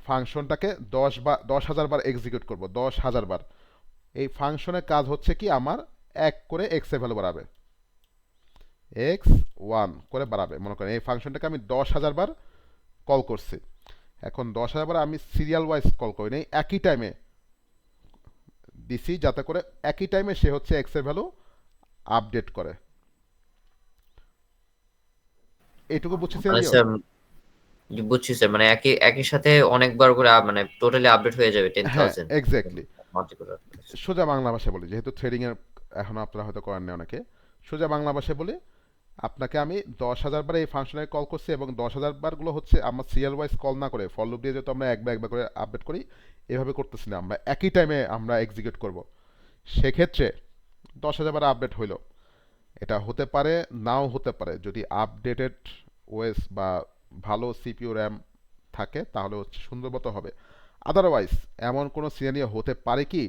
ফাংশনটাকে 10,000 বার এক্সিকিউট করব, 10,000 বার। এই ফাংশনের কাজ হচ্ছে কি আমার এক করে এক্স এর ভ্যালু বাড়াবে, এক্স 1 করে বাড়াবে। মনে করেন এই ফাংশনটাকে আমি 10,000 বার কল করছি। এখন 10,000 বার আমি সিরিয়াল ওয়াইজ কল করি নাই, একই টাইমে দিছি যাতে করে একই টাইমে সে হচ্ছে এক্স এর ভ্যালু আপডেট করে। এইটুকু বুঝছি মানে সিনারিও? স্যার বুঝছি স্যার, মানে একই একই সাথে অনেকবার করে মানে টোটালি আপডেট হয়ে যাবে হ্যাঁ, 10,000 এক্স্যাক্টলি। মাল্টিপল। সোজা বাংলা ভাষায় বলি, যেহেতু থ্রেডিং এর এখন আপনারা হয়তো করেন না অনেকে, সোজা বাংলা ভাষায় বলি আপনাকে আমি 10,000 বার এই ফাংশনে কল করছি এবং 10,000 বারগুলো হচ্ছে আমার সিরিয়াল ওয়াইজ কল না করে ফর লুপ দিয়ে যেহেতু আমরা একবার একবার করে আপডেট করি, এভাবে করতেছি না, আমরা একই টাইমে আমরা এক্সিকিউট করব। সেক্ষেত্রে 10,000 বার আপডেট হইল, এটা হতে পারে নাও হতে পারে। যদি আপডেটেড ওএস বা ভালো সিপিইউ র্যাম থাকে তাহলে হচ্ছে সুন্দর মতো হবে। আদারওয়াইজ এমন কোনো সিনারিও হতে পারে কি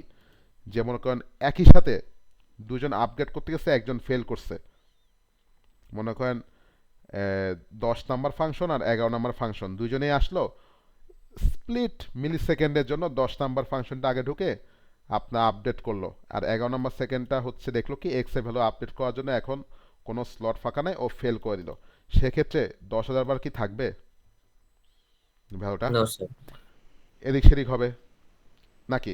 যে মনে করেন একই সাথে দুজন আপগ্রেড করতে গেছে, একজন ফেল করছে। মনে করেন 10 নাম্বার ফাংশন আর 11 নাম্বার ফাংশন দুজনেই আসলো, স্প্লিট মিলি সেকেন্ডের জন্য 10 নাম্বার ফাংশনটা আগে ঢুকে আপনার আপডেট করলো, আর 11 নাম্বার সেকেন্ডটা হচ্ছে দেখলো কি এক্স এর ভ্যালু আপডেট করার জন্য এখন কোনো স্লট ফাঁকা নাই, ও ফেল করে দিল। সেক্ষেত্রে 10,000 বার কি থাকবে ভ্যালুটা? No sir. এদিক সেদিক হবে নাকি?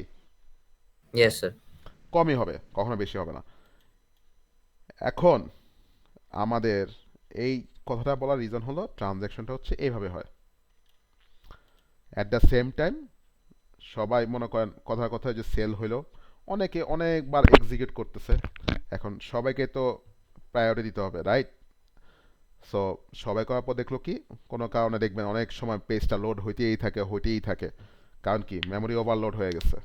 Yes sir. কমই হবে, কখনো বেশি হবে না। এখন আমাদের এই কথাটা বলার রিজন হলো ট্রানজ্যাকশনটা হচ্ছে এইভাবে হয়। অ্যাট দ্য সেম টাইম সবাই মনে করেন কথার কথা যে সেল হইলো, অনেকে অনেকবার এক্সিকিউট করতেছে, এখন সবাইকে তো প্রায়োরিটি দিতে হবে, রাইট? সো সবাই করার পর দেখলো কি কোনো কারণে দেখবেন অনেক সময় পেজটা লোড হইতেই থাকে, কারণ কি মেমোরি ওভারলোড হয়ে গেছে।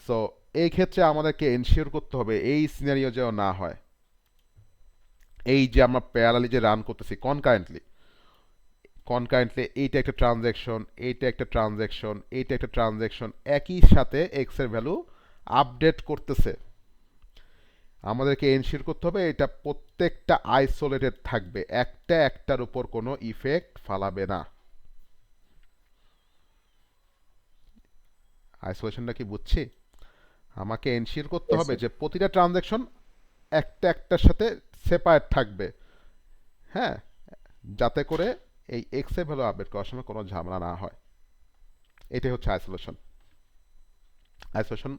সো এই ক্ষেত্রে আমাদেরকে এনশিওর করতে হবে এই সিনারিও যেন না হয়। এই যে আমরা প্যারালালি যে রান করতেছি কনকারেন্টলি এইটা একটা ট্রানজ্যাকশন, এইটা একটা ট্রানজ্যাকশন, এইটা একটা ট্রানজ্যাকশন, একই সাথে এক্স এর ভ্যালু আপডেট করতেছে। আমাদেরকে এনশিওর করতে হবে এটা প্রত্যেকটা আইসোলেটেড থাকবে, একটা একটার উপর কোনো ইফেক্ট ফালাবে না। আইসোলেশনটা কি বুঝছি? আমাকে এনশিওর করতে Yes, হবে sir. যে প্রতিটা ট্রানজ্যাকশন একটা একটার সাথে সেপারেট থাকবে, হ্যাঁ, যাতে করে এই এক্স এর ভ্যালু আপডেট করার সময় কোনো ঝামেলা না হয়। এটাই হচ্ছে আইসোলেশন। আইসোলেশন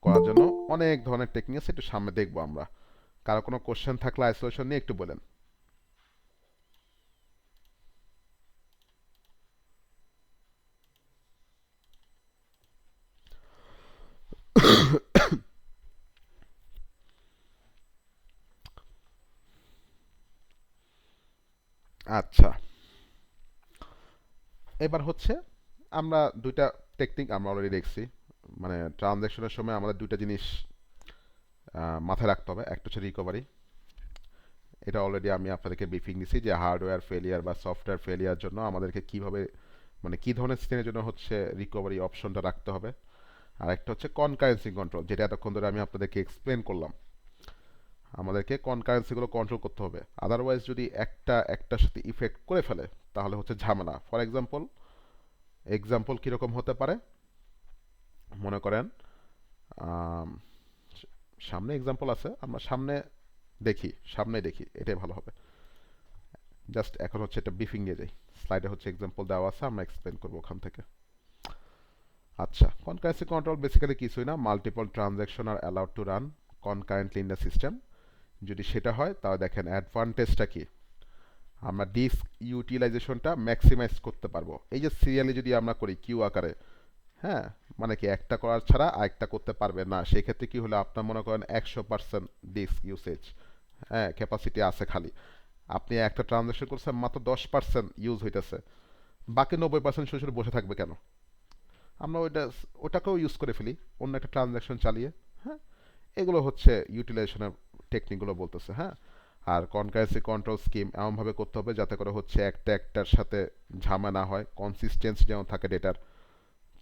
করার জন্য অনেক ধরনের টেকনিক আছে, একটু সামনে দেখবো আমরা। কারো কোনো কোশ্চেন থাকলে আইসোলেশন নিয়ে একটু বলেন। আচ্ছা, এবার হচ্ছে আমরা দুইটা টেকনিক আমরা অলরেডি দেখছি, মানে ট্রানজ্যাকশনের সময় আমাদের দুইটা জিনিস মাথায় রাখতে হবে। একটা হচ্ছে রিকভারি, এটা অলরেডি আমি আপনাদেরকে ব্রিফিং দিছি যে হার্ডওয়্যার ফেলিয়ার বা সফটওয়্যার ফেলিয়ার জন্য আমাদেরকে কিভাবে, মানে কি ধরনের সিস্টেমের জন্য হচ্ছে রিকভারি অপশনটা রাখতে হবে। আর একটা হচ্ছে কনকারেন্সি কন্ট্রোল, যেটা এতক্ষণ ধরে আমি আপনাদেরকে এক্সপ্লেন করলাম। আমাদেরকে কনকারেন্সিগুলো কন্ট্রোল করতে হবে, আদারওয়াইজ যদি একটা একটার সাথে ইফেক্ট করে ফেলে তাহলে হচ্ছে ঝামেলা। ফর এক্সাম্পল কীরকম হতে পারে মনে করেন, আম, সামনে এক্সাম্পল আছে, আমরা সামনে দেখি এটাই ভালো হবে। জাস্ট এখন হচ্ছে এটা ব্রিফিং নিয়ে যাই, স্লাইডে হচ্ছে এক্সাম্পল দেওয়া আছে, আমরা এক্সপ্লেন করবো ওখান থেকে। আচ্ছা, কনকারেন্সি কন্ট্রোল বেসিক্যালি কিছুই না, multiple transaction R allowed to run concurrently in the system. যদি সেটা হয় তাহলে দেখেন অ্যাডভান্টেজটা কি, আমরা ডিস্ক ইউটিলাইজেশনটা ম্যাক্সিমাইজ করতে পারবো। এই যে সিরিয়ালি যদি আমরা করি কিউ আকারে, হ্যাঁ, মানে কি একটা করার ছাড়া আরেকটা করতে পারবে না, সেই ক্ষেত্রে কি হলো আপনার মনে করেন 100% ডিস্ক ইউসেজ, হ্যাঁ, ক্যাপাসিটি আছে খালি, আপনি একটা ট্রানজাকশন করছেন মাত্র 10% ইউজ হইতেছে, বাকি 90% শুধু শুধু বসে থাকবে কেন? আমরা ওটাকেও ইউজ করে ফেলি অন্য একটা ট্রানজাকশন চালিয়ে, হ্যাঁ। এগুলো হচ্ছে ইউটিলাইজেশনের টেকনিকগুলো বলতেছে, হ্যাঁ। আর কনকারেন্সি কন্ট্রোল স্কিম এমনভাবে করতে হবে যাতে করে হচ্ছে একটা একটার সাথে ঝামেলা না হয়, কনসিস্টেন্সি যেমন থাকে ডেটার।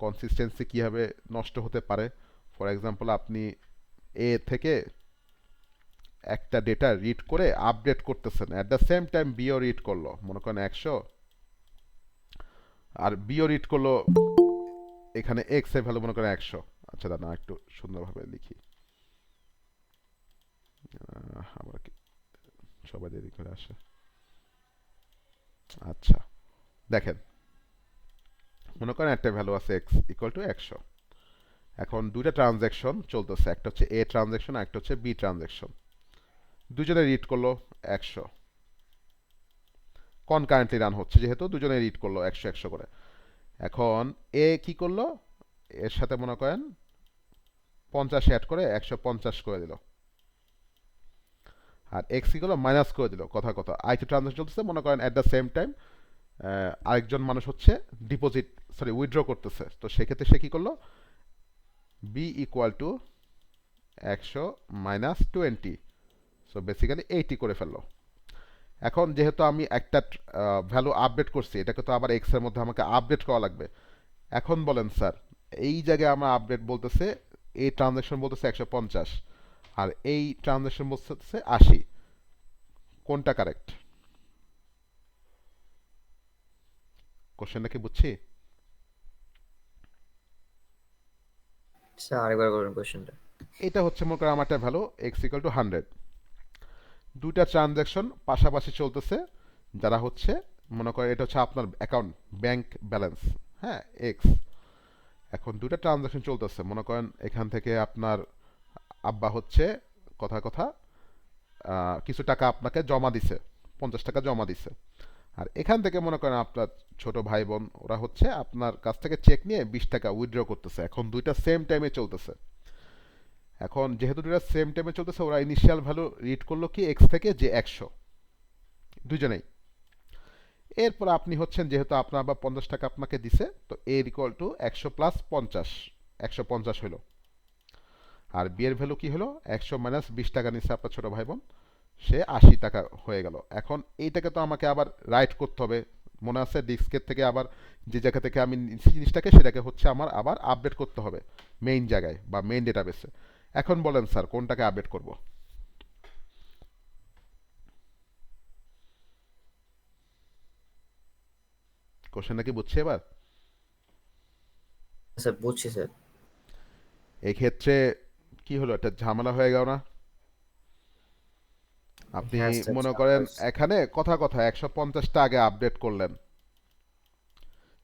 কনসিস্টেন্সি কীভাবে নষ্ট হতে পারে? ফর এক্সাম্পল আপনি এ থেকে একটা ডেটা রিড করে আপডেট করতেছেন, অ্যাট দ্য সেম টাইম বিও রিড করলো, মনে করেন 100, আর বিও রিড করলো এখানে এক্স এর ভ্যালু মনে করেন 100। আচ্ছা দাঁড়া একটু সুন্দরভাবে লিখি, আবার কি সবাই দেরি করে আসে। আচ্ছা দেখেন, মনে করেন একটা ভ্যালু আছে এক্স ইকুয়াল টু 100। এখন দুইটা ট্রানজ্যাকশন চলতেছে, একটা হচ্ছে এ ট্রানজ্যাকশন আর একটা হচ্ছে বি ট্রানজ্যাকশন। দুজনে রিড করলো 100, কনকারেন্টলি রান হচ্ছে যেহেতু দুজনে রিড করলো 100 100 করে। এখন এ কি করলো, এর সাথে মনে করেন 50 অ্যাড করে 150 করে দিল, আর এক্স কি করলো মাইনাস করে দিল। কথা কথা আরেকটা ট্রানজাকশন চলতেছে, মনে করেন অ্যাট দ্য সেম টাইম আরেকজন মানুষ হচ্ছে উইথড্র করতেছে, তো সেক্ষেত্রে সে কি করলো, B equal to 100 minus 20, so basically 80 করে ফেললো। এখন যেহেতু আমি একটা ভ্যালু আপডেট করছি, এটাকে তো আবার এক্স এর মধ্যে আমাকে আপডেট করা লাগবে। এখন বলেন স্যার, এই জায়গায় আমরা আপডেট বলতেছে, এই ট্রানজাকশন বলতেছে 150 আর এই ট্রানজাকশন বলতেছে 80, কোনটা কারেক্ট? কোশ্চেনটা কি বুঝছি? স্যার আরেকবার বলুন কোশ্চেনটা। এটা হচ্ছে মনে করেন আমার একটা ভ্যালু এক্স ইকুয়াল টু 100, দুইটা ট্রানজাকশন পাশাপাশি চলতেছে, যারা হচ্ছে মনে করেন এটা হচ্ছে আপনার অ্যাকাউন্ট ব্যাংক ব্যালেন্স, হ্যাঁ, এক্স। এখন দুইটা ট্রানজাকশন চলতেছে, মনে করেন এখান থেকে আপনার আব্বা হচ্ছে কথা কথা কিছু টাকা আপনাকে জমা দিছে, 50 টাকা জমা দিছে, আর এখান থেকে মনে করেন আপনার ছোট ভাই বোন ওরা হচ্ছে আপনার কাছ থেকে চেক নিয়ে 20 টাকা উইথড্র করতেছে। এখন দুইটা সেম টাইমে চলতেছে। এখন যেহেতু দুইটা সেম টাইমে চলতেছে, ওরা ইনিশিয়াল ভ্যালু রিড করলো কি এক্স থেকে যে 100 দুজনেই। এরপর আপনি হচ্ছেন যেহেতু আপনার আবার 50 টাকা আপনাকে দিছে, তো এ ইকুয়াল টু 100 প্লাস 50, 150 হলো। আর বি এর ভ্যালু কি হলো, 100 মাইনাস 20 টাকা নিচ্ছে আপনার ছোট ভাই বোন, সে 80 টাকা হয়ে গেল। এখন এইটাকে তো আমাকে আবার রাইট করতে হবে, মনে আছে ডিস্কের থেকে আবার যে জায়গা থেকে আমি নিচ্ছি জিনিসটাকে সেটাকে হচ্ছে আমার আবার আপডেট করতে হবে মেইন জায়গায় বা মেইন ডেটাবেসে। এখন বলেন স্যার কোনটাকে আপডেট করব? কোশ্চেনটা কি বুঝছে এবার? স্যার বুঝছি স্যার। এই ক্ষেত্রে কি হলো, একটা ঝামেলা হয়ে গেল না? আপনি হ্যাঁ স্যার, মনে ঝামেলা করেন হয়েছে। এখানে কথা কথা 150টা আগে আপডেট করলেন,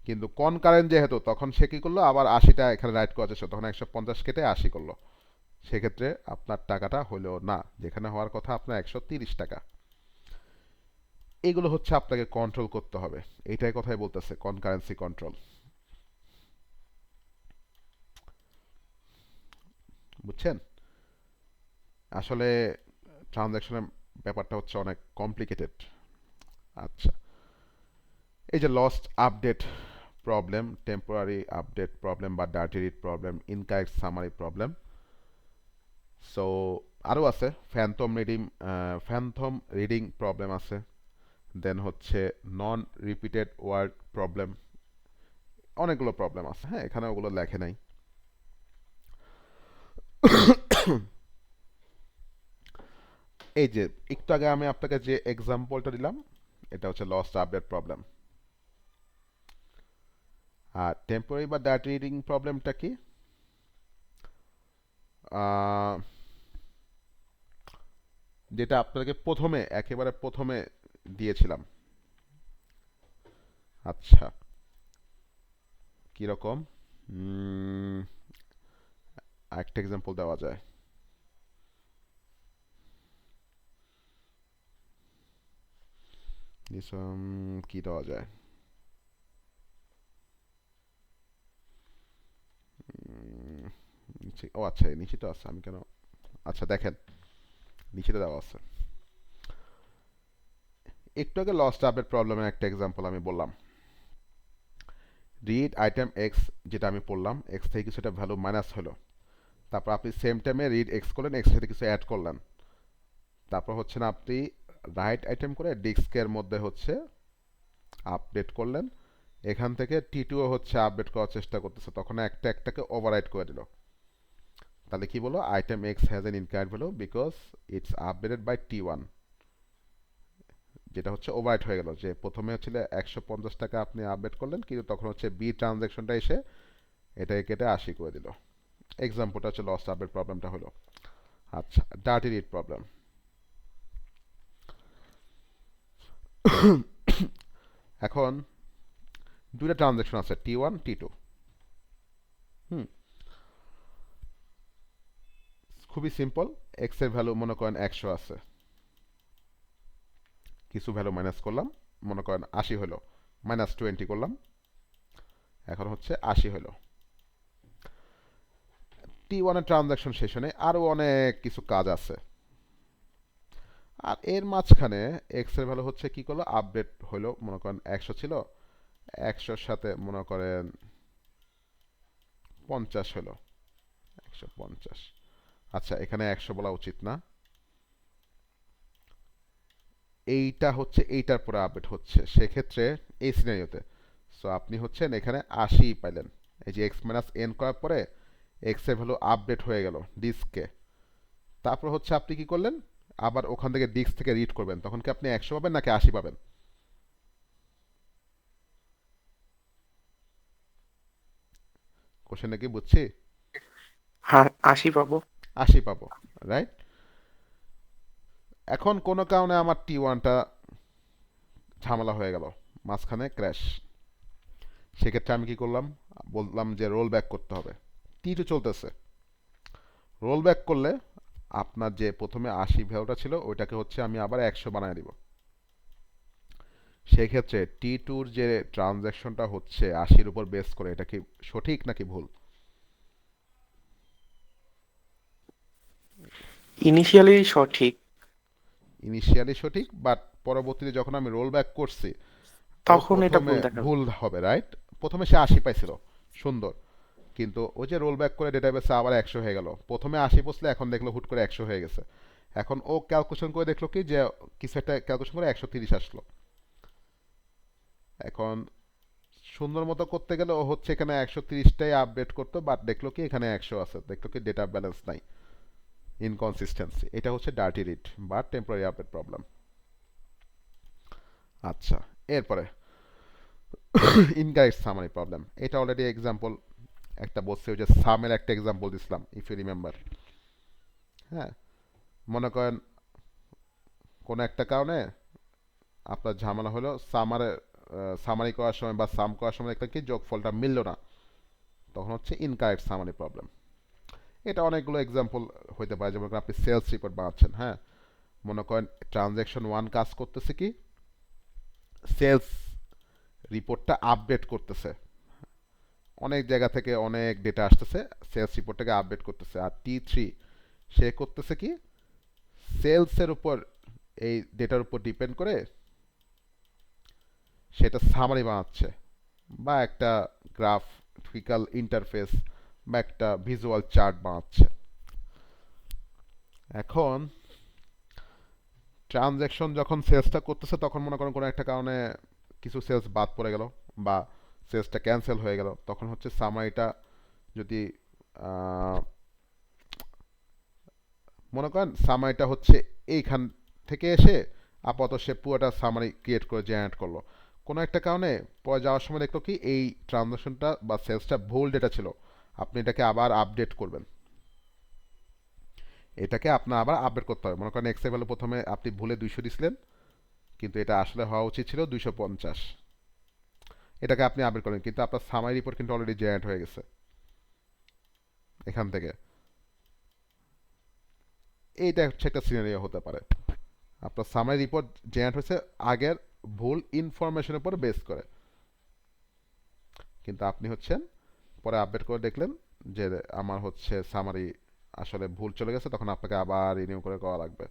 কিন্তু কনকারেন্ট যেহেতু তখন সে কি করলো আবার 80টা এখানে রাইট করার চেষ্টা, তখন 150 কেটে 80 করলো, সেক্ষেত্রে আপনার টাকাটা হলো না, যেখানে হওয়ার কথা আপনার 130 টাকা। এগুলো হচ্ছে আপনাকে কন্ট্রোল করতে হবে, এইটাই কথাই বলতেছে কনকারেন্সি কন্ট্রোল। বুঝছেন? আসলে ট্রানজ্যাকশনের ব্যাপারটা হচ্ছে অনেক কমপ্লিকেটেড। আচ্ছা, এই যে lost update problem, temporary update problem বা dirty read problem, incorrect summary problem, so আরও আছে ফ্যান্থম রিডিং প্রবলেম আছে, দেন হচ্ছে নন রিপিটেড ওয়ার্ড প্রবলেম, অনেকগুলো প্রবলেম আছে, হ্যাঁ, এখানে ওগুলো লেখে নাই। এই যে একটু আগে আমি আপনাকে যে এক্সাম্পলটা দিলাম, এটা হচ্ছে লস্ট আপডেট প্রবলেম। আর টেম্পোরারি বা ডার্টি রিডিং প্রবলেমটা কি? যেটা আপনাকে একেবারে প্রথমে দিয়েছিলাম। আচ্ছা, কিরকম একটা এক্সাম্পল দেওয়া যায়। কি দেওয়া যায়? ও আচ্ছা, এই নিচে তো আছে, আমি কেন, আচ্ছা দেখেন নিচেতে দেওয়া আছে। একটু আগে লস্ট আপডেট প্রবলেমের একটা এক্সাম্পল আমি বললাম, রিড আইটেম এক্স, যেটা আমি পড়লাম, এক্স থেকে কিছু একটা ভ্যালু মাইনাস হলো, তারপর আপনি সেম টাইমে রিড এক্স করলেন, এক্স সাথে কিছু অ্যাড করলেন, তারপর হচ্ছে না আপনি রাইট আইটেম করে ডিস্কের মধ্যে হচ্ছে আপডেট করলেন, এখান থেকে টি2 হচ্ছে আপডেট করার চেষ্টা করতেছে, তখন একটা একটাকে ওভাররাইট করে দিল। তাহলে কি বলো? Item X has an incorrect value because it's updated by টি1, যেটা হচ্ছে ওভাররাইট হয়ে গেল, যে প্রথমে হচ্ছিল 150 টাকা আপনি আপডেট করলেন, কিন্তু তখন হচ্ছে বি ট্রানজ্যাকশনটা এসে এটাকে কেটে 80 করে দিল। এক্সাম্পলটা হচ্ছে লস্ট আপডেট প্রবলেমটা হলো। আচ্ছা, ডার্টি রিড প্রবলেম। এখন দুইটা ট্রানজ্যাকশন আছে, টি1 টি2। হুম, খুবই সিম্পল। এক্স এর ভ্যালু মনে করেন 100 আছে, কিছু ভ্যালু মাইনাস করলাম, মনে করেন 80 হলো, -20 করলাম, এখন হচ্ছে 80 হলো। টি1 এর ট্রানজ্যাকশন সেশনে আরও অনেক কিছু কাজ আছে, আর এর মাঝখানে এক্স এর ভ্যালু হচ্ছে কি করলো, আপডেট হলো, মনে করেন 100 ছিল, 100-র সাথে মনে করেন 50 হলো, 150। আচ্ছা, এখানে 100 বলা উচিত না, এইটা হচ্ছে এইটার পরে আপডেট হচ্ছে, সেক্ষেত্রে এই সিনারিওতে সো আপনি হচ্ছেন এখানে 80 পাইলেন। এই যে এক্স মাইনাস এন করার পরে এক্স এর ভ্যালু আপডেট হয়ে গেল ডিস্কে, তারপর হচ্ছে আপনি কি করলেন, আবার ওখান থেকে ডিস্ক থেকে রিড করবেন, তখন কি আপনি 100 পাবেন নাকি 80 পাবেন? কোশ্চেন নাকি বুঝছি? হ্যাঁ, 80 পাবো। 80 পাবো, রাইট। এখন কোনো কারণে আমার টি1টা ঝামেলা হয়ে গেল, মাঝখানে ক্র্যাশ, সেক্ষেত্রে আমি কি করলাম, বললাম যে রোল ব্যাক করতে হবে। টি2 চলতেছে, রোল ব্যাক করলে আপনার যে প্রথমে 80 ভ্যালুটা ছিল ওইটাকে হচ্ছে আমি আবার 100 বানিয়ে দিব। সেই ক্ষেত্রে টি2-র যে ট্রানজ্যাকশনটা হচ্ছে 80-র উপর বেস করে, এটা কি সঠিক নাকি ভুল? ইনিশিয়ালি সঠিক, ইনিশিয়ালি সঠিক, বাট পরবর্তীতে যখন আমি রোল ব্যাক করছি ও তখন এটা প্রথমে ভুল দেখাবে। ভুল হবে, রাইট। প্রথমে সে 80 পাইছিল, সুন্দর, কিন্তু ওই যে রোল ব্যাক করে ডেটাবেসে আবার 100 হয়ে গেল, প্রথমে 80 বসলে এখন দেখলো হুট করে 100 হয়ে গেছে, এখন ও ক্যালকুলেশন করে দেখলো কি যে কিছু একটা ক্যালকুলেশন করে 130 আসলো। এখন সুন্দর মতো করতে গেলে ও হচ্ছে এখানে 130টাই আপডেট করতো, বাট দেখলো কি এখানে 100 আছে, দেখলো কি ডেটা ব্যালেন্স নাই, ইনকনসিস্টেন্সি। এটা হচ্ছে ডার্টি রিড বা টেম্পোরারি আপডেট প্রবলেম। আচ্ছা, এরপরে ইনকারেক্ট সামারি প্রবলেম। এটা অলরেডি এক্সাম্পল একটা বলছে, ওই যে সামের একটা এক্সাম্পল দিছিলাম, ইফ ইউ রিমেম্বার। হ্যাঁ, মনে করেন কোনো একটা কারণে আপনার ঝামেলা হলো, সামারি করার সময় বা সাম করার সময় একটা কি যোগফলটা মিললো না, তখন হচ্ছে ইনকারেক্ট সামারি প্রবলেম। এটা অনেকগুলো এক্সাম্পল হইতে পারে, যেমন আপনি সেলস রিপোর্ট বানাচ্ছেন, হ্যাঁ, মনে করেন ট্রানজ্যাকশন 1 কাজ করতেছে কি, সেলস রিপোর্টটা আপডেট করতেছে, অনেক জায়গা থেকে অনেক ডেটা আসতেছে, সেলস রিপোর্টটাকে আপডেট করতেছে, আর টি3 সে করতেছে কি, সেলসের উপর, এই ডেটার উপর ডিপেন্ড করে সেটা সামারি বানাচ্ছে, বা একটা গ্রাফিক্যাল ইন্টারফেস বা একটা ভিজুয়াল চার্ট বানাচ্ছে। এখন ট্রানজ্যাকশন যখন সেলসটা করতেছে, তখন মনে করেন কোনো একটা কারণে কিছু সেলস বাদ পড়ে গেল বা সেলসটা ক্যান্সেল হয়ে গেল, তখন হচ্ছে সামারিটা যদি মনে করেন সামারিটা হচ্ছে এইখান থেকে এসে আপাতত সে পুরোটা সামারি ক্রিয়েট করে জেনারেট করলো, কোনো একটা কারণে পরে যাওয়ার সময় দেখলো কি এই ট্রানজ্যাকশনটা বা সেলসটা ভুল ডেটা ছিল, আপনি এটাকে আবার আপডেট করবেন, এটাকে আপনার আবার আপডেট করতে হবে। মনে করেন এক্স এর ভ্যালু প্রথমে আপনি ভুলে 200 দিছিলেন, কিন্তু এটা আসলে হওয়া উচিত ছিল 250, এটাকে আপনি আপডেট করেন, কিন্তু আপনার সামারি রিপোর্ট কিন্তু অলরেডি জেনারেট হয়ে গেছে এখান থেকে। এইটা হচ্ছে একটা সিনারিও হতে পারে, আপনার সামারি রিপোর্ট জেনারেট হয়েছে আগের ভুল ইনফরমেশনের উপর বেস করে, কিন্তু আপনি হচ্ছেন পরে আপডেট করে দেখলেন যে আমার হচ্ছে সামারি আসলে ভুল চলে গেছে, তখন আপনাকে আবার রিনিউ করে করা লাগবে।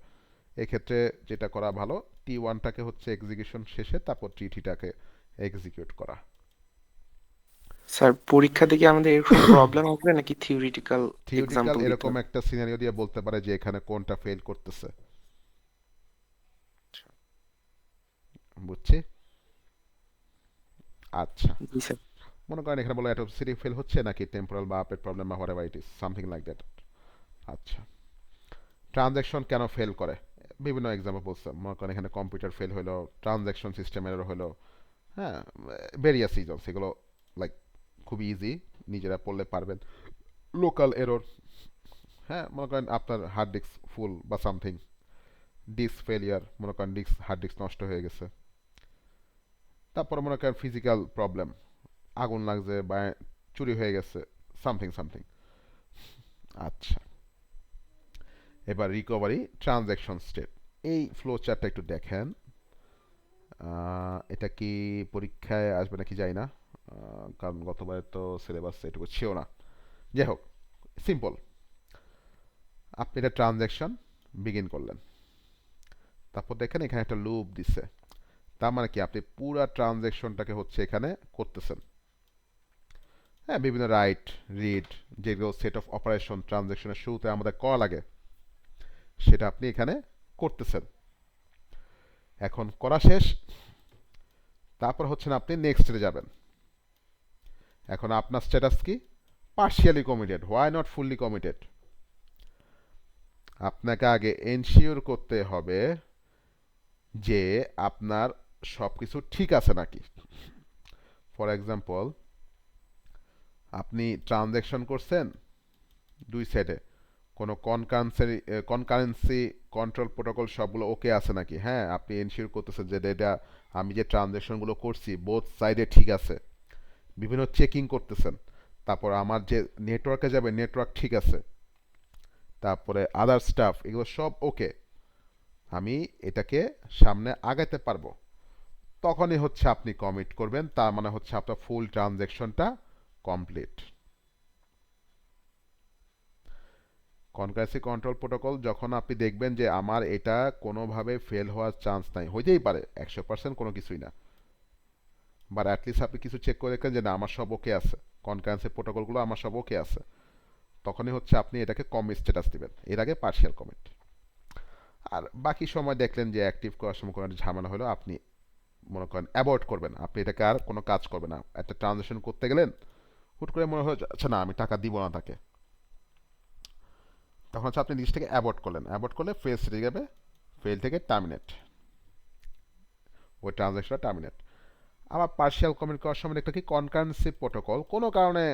এক্ষেত্রে যেটা করা ভালো, T1টাকে হচ্ছে এক্সিকিউশন শেষে তারপর T3টাকে এক্সিকিউট করা। স্যার পরীক্ষা থেকে আমাদের এরকম প্রবলেম হবে নাকি থিওরিটিক্যাল থিওরিটিক্যাল এক্সাম্পল দিতে এরকম হবে? একটা সিনারিও দিয়ে বলতে পারে যে এখানে কোনটা ফেল করতেছে, বুঝছি। আচ্ছা, জি স্যার। মনে করেন এখানে বলো অ্যাট্রোসিটি ফেল হচ্ছে নাকি টেম্পোরাল বা আপডেট প্রবলেম বা whatever it is, something like that. আচ্ছা, ট্রানজ্যাকশন কেন ফেল করে, বিভিন্ন এক্সাম্পল বলছে। মনে করেন এখানে কম্পিউটার ফেল হলো, ট্রানজ্যাকশন সিস্টেম এরর হলো, হ্যাঁ, ভেরিয়াস রিজনস, এগুলো লাইক খুবই ইজি, নিজেরা পড়লে পারবেন। লোকাল এরর, হ্যাঁ, মনে করেন আপনার হার্ড ডিস্ক ফুল বা সামথিং, ডিস্ক ফেলিয়ার, মনে করেন হার্ড ডিস্ক নষ্ট হয়ে গেছে। তারপরে মনে করেন ফিজিক্যাল প্রবলেম, আগুন লাগছে বা চুরি হয়ে গেছে, সামথিং সামথিং। আচ্ছা, এবার রিকভারি ট্রানজ্যাকশন স্টেট, এই ফ্লো চার্টটা একটু দেখেন। এটা কি পরীক্ষায় আসবে নাকি জানি না, কারণ গতবারে তো সিলেবাস এটুকু ছিল না। যাই হোক, সিম্পল, আপনি এটা ট্রানজ্যাকশন বিগিন করলেন, তারপর দেখেন এখানে একটা লুপ দিছে, তার মানে কি আপনি পুরা ট্রানজ্যাকশনটাকে হচ্ছে এখানে করতেছেন। হ্যাঁ, বিভিন্ন রাইট, রিড, যেগুলো সেট অফ অপারেশন ট্রানজ্যাকশনের শুরুতে আমাদের করা লাগে, সেটা আপনি এখানে করতেছেন। এখন করা শেষ, তারপর হচ্ছে আপনি নেক্সটে যাবেন। এখন আপনার স্ট্যাটাস কি, partially committed, why not fully committed. আপনাকে আগে এনশিওর করতে হবে যে আপনার সব কিছু ঠিক আছে নাকি। ফর এক্সাম্পল, আপনি ট্রানজ্যাকশন করছেন দুই সাইডে, কোনো কনকারেন্সি কন্ট্রোল প্রোটোকল সবগুলো ওকে আছে নাকি। হ্যাঁ, আপনি এনশিওর করতেছেন যে এটা আমি যে ট্রানজ্যাকশনগুলো করছি বোথ সাইডে ঠিক আছে, বিভিন্ন চেকিং করতেছেন। তারপর আমার যে নেটওয়ার্কে যাবে নেটওয়ার্ক ঠিক আছে, তারপরে আদার স্টাফ, এগুলো সব ওকে, আমি এটাকে সামনে আগাতে পারবো, তখনই হচ্ছে আপনি কমিট করবেন। তার মানে হচ্ছে আপনার ফুল ট্রানজ্যাকশনটা কমপ্লিট। কনকারেন্সি কন্ট্রোল প্রোটোকল যখন আপনি দেখবেন যে আমার এটা কোনোভাবে ফেল হওয়ার চান্স নাই, হইতেই পারে 100% কোনো কিছুই না, বাট অ্যাটলিস্ট আপনি কিছু চেক করে দেখলেন যে না আমার সব ওকে আছে, কনকারেন্সি প্রোটোকলগুলো আমার সব ওকে আছে, তখনই হচ্ছে আপনি এটাকে কমিট স্ট্যাটাস দিবেন, এর আগে পার্শিয়াল কমিট। আর বাকি সময় দেখলেন যে অ্যাক্টিভ করার সময় কোনো একটা ঝামেলা হলো, আপনি মনে করেন অ্যাভয়েড করবেন, আপনি এটাকে আর কোনো কাজ করবেন না। একটা ট্রানজ্যাকশন করতে গেলেন, হুট করে মনে হয় আচ্ছা না আমি টাকা দিব না তাকে, তখন হচ্ছে আপনি জিনিসটাকে অ্যাভয়েড করলেন, অ্যাভয়েড করলে ফেল সেরে যাবে, ফেল থেকে টার্মিনেট, ওই ট্রানজ্যাকশনটা টার্মিনেট। আবার পার্শিয়াল কমিট করার সময় একটা কি কনকারেন্সি প্রোটোকল কোনো কারণে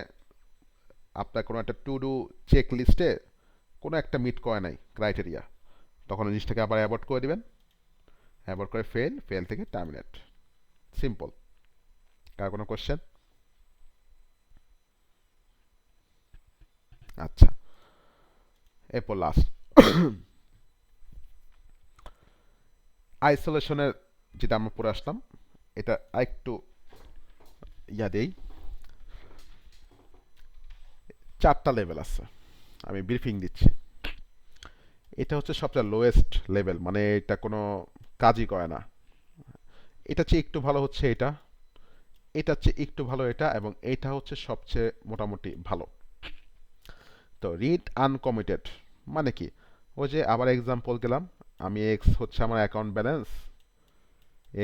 আপনার কোনো একটা টু ডু চেক লিস্টে কোনো একটা মিট করে নাই ক্রাইটেরিয়া, তখন জিনিসটাকে আবার অ্যাভয়েড করে দিবেন, অ্যাভয়েড করে ফেল থেকে টার্মিনেট। সিম্পল। কার কোনো কোশ্চেন? আচ্ছা, এরপর লাস্ট আইসোলেশনের যেটা আমরা পড়ে আসলাম, এটা আরেকটু ইয়া দেই। 4টা লেভেল আছে, আমি ব্রিফিং দিচ্ছি। এটা হচ্ছে সবচেয়ে লোয়েস্ট লেভেল, মানে এটা কোনো কাজই করে না। এটা চেয়ে একটু ভালো হচ্ছে এটা, এটা চেয়ে একটু ভালো এটা, এবং এটা হচ্ছে সবচেয়ে মোটামুটি ভালো। তো রিড আনকমিটেড মানে কি, ওই যে আবার এক্সাম্পল গেলাম, আমি এক্স হচ্ছে আমার অ্যাকাউন্ট ব্যালেন্স,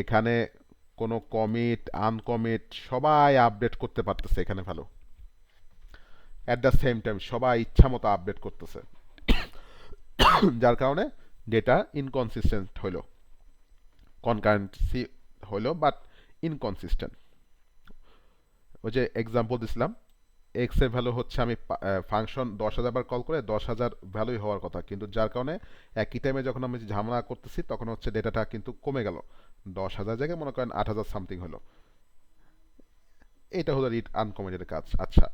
এখানে কোনো কমিট আনকমিট সবাই আপডেট করতে পারতেছে, এখানে ভালো। অ্যাট দ্য সেম টাইম সবাই ইচ্ছা মতো আপডেট করতেছে, যার কারণে ডেটা ইনকনসিস্টেন্ট হইল, কনকারেন্সি হইল বাট ইনকনসিস্টেন্ট। ওই যে এক্সাম্পল দিছিলাম, এক্স এর ভ্যালু হচ্ছে আমি ফাংশন 10,000 বার কল করে 10,000 ভ্যালুই হওয়ার কথা, কিন্তু যার কারণে একই টাইমে যখন আমি ঝামেলা করতেছি তখন হচ্ছে ডেটাটা কিন্তু কমে গেল, 10,000 জায়গায় মনে করেন 8,000 সামথিং হলো। এটা হলো রিড আনকমিটেড কাজ। আচ্ছা,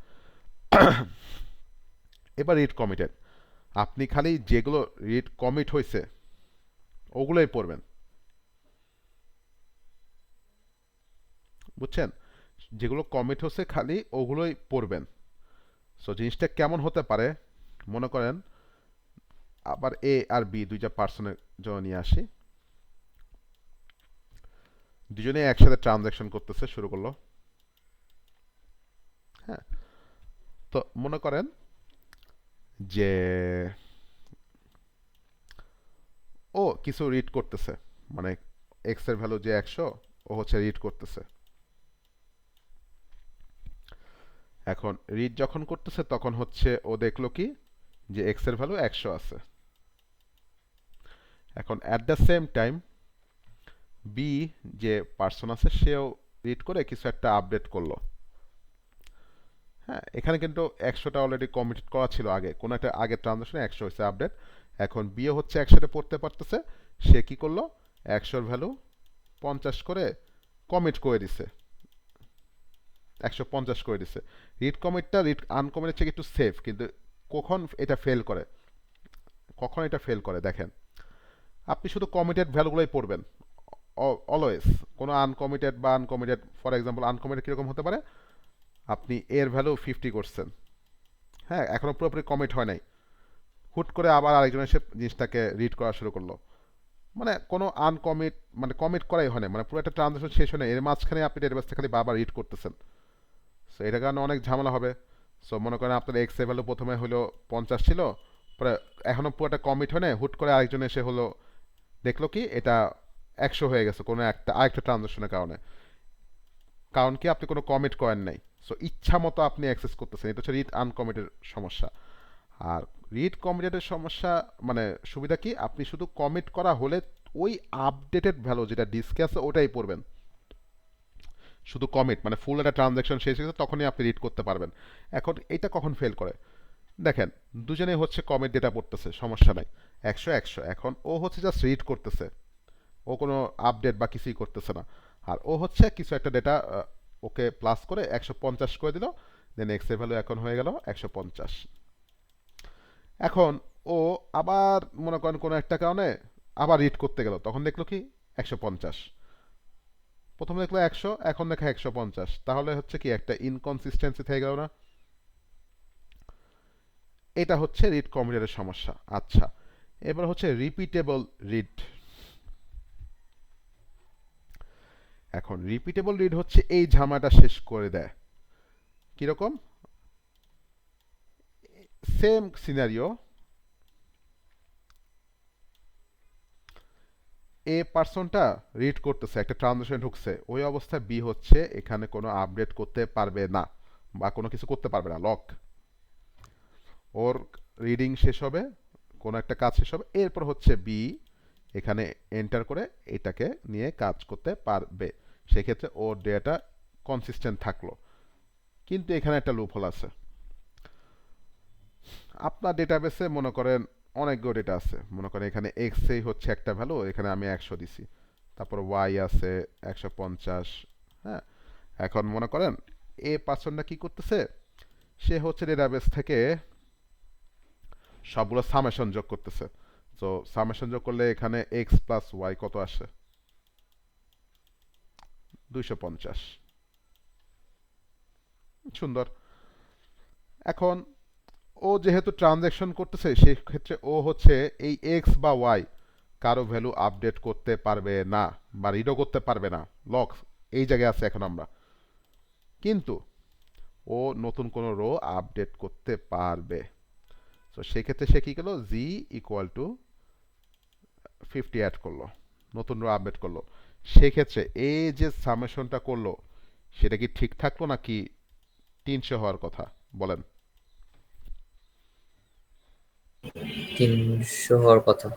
এবার রিড কমিটেড, আপনি খালি যেগুলো রিড কমিট হয়েছে ওগুলোই পড়বেন। বুঝছেন? যেগুলো কমিট হচ্ছে খালি ওগুলোই পড়বেন। সো জিনিসটা কেমন হতে পারে, মনে করেন আবার এ আর বি দুইটা পার্সনের জন্য নিয়ে আসি। দুজনে একসাথে ট্রানজ্যাকশন করতেছে, শুরু করলো। হ্যাঁ, তো মনে করেন যে ও কিছু রিড করতেছে, মানে এক্স এর ভ্যালু যে 100, ও হচ্ছে রিড করতেছে। এখন রিড যখন করতেছে তখন হচ্ছে ও দেখলো কি যে এক্স এর ভ্যালু 100 আছে। এখন at the same time B যে পার্সন আছে সেও রিড করে কিছু একটা আপডেট করলো। হ্যাঁ, এখানে কিন্তু 100টা অলরেডি কমিটেড করা ছিল আগে, কোনো একটা আগের ট্রানজাকশনে 100 হয়েছে আপডেট। এখন বিও হচ্ছে একসাথে পড়তে পারতেছে, সে কি করলো 100 এর ভ্যালু 50 করে কমিট করে দিছে, 150 করে দিছে। রিড কমিটটা রিড আনকমিটের থেকে একটু সেফ, কিন্তু কখন এটা ফেল করে, কখন এটা ফেল করে দেখেন, আপনি শুধু কমিটেড ভ্যালুগুলোই পড়বেন অলওয়েজ, কোনো আনকমিটেড বা আনকমিটেড, ফর এক্সাম্পল আনকমিটেড কীরকম হতে পারে, আপনি এর ভ্যালু 50 করছেন, হ্যাঁ এখনো পুরোপুরি কমিট হয় নাই, হুট করে আবার আরেকজন এসে জিনিসটাকে রিড করা শুরু করলো, মানে কোনো আনকমিট, মানে কমিট করাই হয় না, মানে পুরো একটা ট্রানজাকশন শেষ হয় না, এর মাঝখানে আপনি ডেটাবেসটা খালি বারবার রিড করতেছেন। সো এটার কারণে অনেক ঝামেলা হবে। সো মনে করেন আপনার এক্স এর ভ্যালু প্রথমে হলো 50 ছিল, পরে এখনো পুরোটা কমিট হয় না, হুট করে আরেকজন এসে হলো দেখলো কি এটা 100 হয়ে গেছে কোনো একটা আরেকটা ট্রানজাকশনের কারণে, কারণ কি আপনি কোনো কমিট করেন নাই। সো ইচ্ছা মতো আপনি অ্যাক্সেস করতেছেন, এটা হচ্ছে রিড আনকমিটেড সমস্যা। আর রিড কমিটেডের সমস্যা মানে সুবিধা কি, আপনি শুধু কমিট করা হলে ওই আপডেটেড ভ্যালু যেটা ডিস্কে আছে ওটাই পড়বেন, শুধু কমিট মানে ফুল একটা ট্রানজ্যাকশন শেষ হয়েছে তখনই আপনি রিড করতে পারবেন। এখন এটা কখন ফেল করে দেখেন, দুজনেই হচ্ছে কমিট ডেটা পড়তেছে, সমস্যা নাই, 100 100, এখন ও হচ্ছে জাস্ট রিড করতেছে, ও কোনো আপডেট বা কিছুই করতেছে না, আর ও হচ্ছে কিছু একটা ডেটা ওকে প্লাস করে 150 করে দিল, দেন এক্স এর ভ্যালু এখন হয়ে গেল 150। এখন ও আবার মনে করেন কোনো একটা কারণে আবার রিড করতে গেল, তখন দেখলো কি 150, প্রথমে দেখলো 100, এখন দেখা 150, তাহলে হচ্ছে কি একটা ইনকনসিস্টেন্সি থেকে গেল না? এটা হচ্ছে রিড কমিটের সমস্যা। আচ্ছা, এবার হচ্ছে রিপিটেবল রিড। এখন রিপিটেবল রিড হচ্ছে এই ঝামেলাটা শেষ করে দেয়। কিরকম? সেম সিনারিও, এ পার্সনটা রিড করতেছে, একটা ট্রানজাকশন ঢুকছে, ওই অবস্থায় বি হচ্ছে এখানে কোনো আপডেট করতে পারবে না বা কোনো কিছু করতে পারবে না, লক। ওর রিডিং শেষ হবে, কোনো একটা কাজ শেষ হবে, এরপর হচ্ছে বি এখানে এন্টার করে এটাকে নিয়ে কাজ করতে পারবে, সেক্ষেত্রে ওর ডেটা কনসিস্টেন্ট থাকলো। কিন্তু এখানে একটা লুপহোল আছে, আপনার ডেটাবেসে মনে করেন অনেকগুলো ডেটা আছে, মনে করেন এখানে এক্স এই হচ্ছে একটা ভ্যালু, এখানে আমি 100 দিছি, তারপর ওয়াই আছে 150। হ্যাঁ, এখন মনে করেন এ পার্সনটা কি করতেছে, সে হচ্ছে ডেটাবেস থেকে সবগুলো সামেশন যোগ করতেছে। তো সামেশন যোগ করলে এখানে এক্স প্লাস ওয়াই কত আসে, 250। সুন্দর। এখন ও যেহেতু ট্রানজ্যাকশন করতেছে সেই ক্ষেত্রে ও হচ্ছে এই এক্স বা ওয়াই কারো ভ্যালু আপডেট করতে পারবে না বা রিডও করতে পারবে না, লক এই জায়গায় আছে এখন আমরা। কিন্তু ও নতুন কোনো রো আপডেট করতে পারবে। তো সেক্ষেত্রে সে কী করলো, জি ইকুয়াল টু 50 অ্যাড করলো, নতুন রো আপডেট করলো। সেক্ষেত্রে এই যে সামেশনটা করলো সেটা কি ঠিক থাকলো নাকি 300 হওয়ার কথা বলেন? 300 হওয়ার কথা।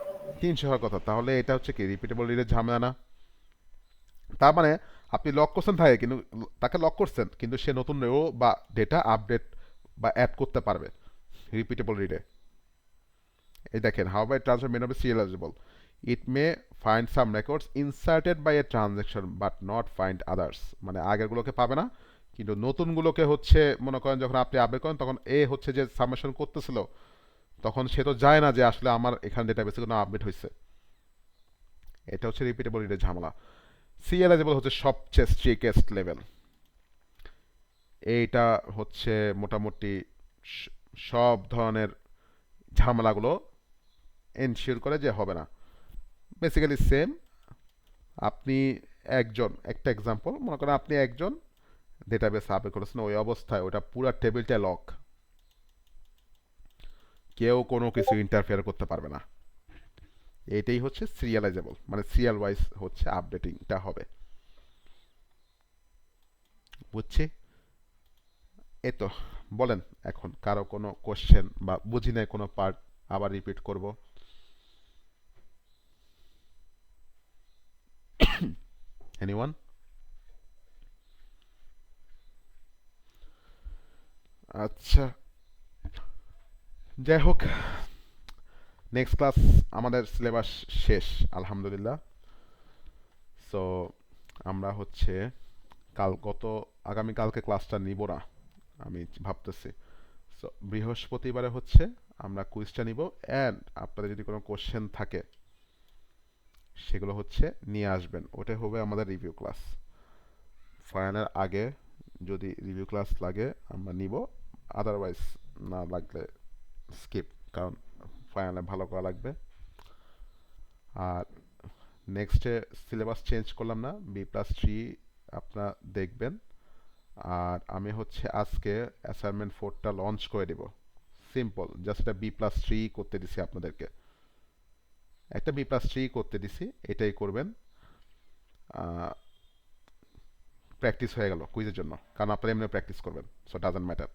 300 হওয়ার কথা। তাহলে এটা হচ্ছে কি রিপিটেবল রিডের ঝামেলা না? তার মানে আপনি লক করছেন থাকে, কিন্তু তাকে লক করছেন কিন্তু সে নতুন রো বা ডেটা আপডেট বা অ্যাড করতে পারবে রিপিটেবল রিডে। এই দেখেন, how by transfer may not be serializable, it may find some records inserted by a transaction but not find others, মানে আগেরগুলোকে পাবে না কিন্তু নতুনগুলোকে হচ্ছে মনে করেন যখন আপনি আপডেট করেন তখন এ হচ্ছে যে সাবমিশন করতেছিল তখন সে তো যায় না যে আসলে আমার এখানে ডেটাবেসে কোনো আপডেট হয়েছে। এটা হচ্ছে রিপিটেবল রিডের ঝামেলা। সিরিয়ালাইজেবল হচ্ছে সবচেয়ে স্ট্রিকেস্ট লেভেল। এইটা হচ্ছে মোটামুটি স- সব ধরনের ঝামেলাগুলো এনশিওর করে যে হবে না। Basically same. আপনি একটা এক্সাম্পল মনে করেন, আপনি একজন ডেটাবেস আপডেট করেছেন, ওই অবস্থায় ওটা পুরো টেবিলটা লক, কেউ কোনো কিছু ইন্টারফেয়ার করতে পারবে না। এইটাই হচ্ছে সিরিয়ালাইজেবল, মানে সিরিয়াল ওয়াইজ হচ্ছে আপডেটিংটা হবে। বুঝছি? এই তো, বলেন এখন কারো কোনো কোশ্চেন বা বুঝি নাই কোনো পার্ট আবার রিপিট করব? এনিওয়ান? আচ্ছা, যাই হোক, নেক্সট ক্লাস আমাদের সিলেবাস শেষ আলহামদুলিল্লাহ। সো আমরা হচ্ছে আগামীকালকে ক্লাসটা নিব না আমি ভাবতেছি। সো বৃহস্পতিবারে হচ্ছে আমরা কুইজটা নিব, অ্যান্ড আপনাদের যদি কোনো কোশ্চেন থাকে সেগুলো হচ্ছে নিয়ে আসবেন, ওটাই হবে আমাদের রিভিউ ক্লাস। ফাইনালের আগে যদি রিভিউ ক্লাস লাগে আমরা নিব, আদারওয়াইজ না লাগলে স্কিপ, কারণ ফাইনালে ভালো করা লাগবে। আর নেক্সটে সিলেবাস চেঞ্জ করলাম না, B+3 আপনারা দেখবেন। আর আমি হচ্ছে আজকে অ্যাসাইনমেন্ট 4টা লঞ্চ করে দেব। সিম্পল, জাস্ট এটা B+3 করতে দিছি আপনাদেরকে, একটা B+3 করতে দিছি, এটাই করবেন। প্র্যাকটিস হয়ে গেল কুইজের জন্য, কারণ আপনারা এমনি প্র্যাকটিস করবেন, সো ডাজন্ট ম্যাটার,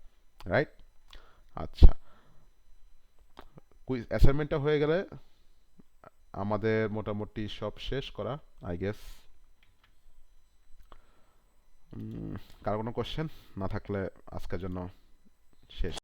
রাইট? আচ্ছা, কুইজ অ্যাসাইনমেন্টটা হয়ে গেলে আমাদের মোটামুটি সব শেষ করা, আই গেস। কারো কোনো কোশ্চেন না থাকলে আজকের জন্য শেষ।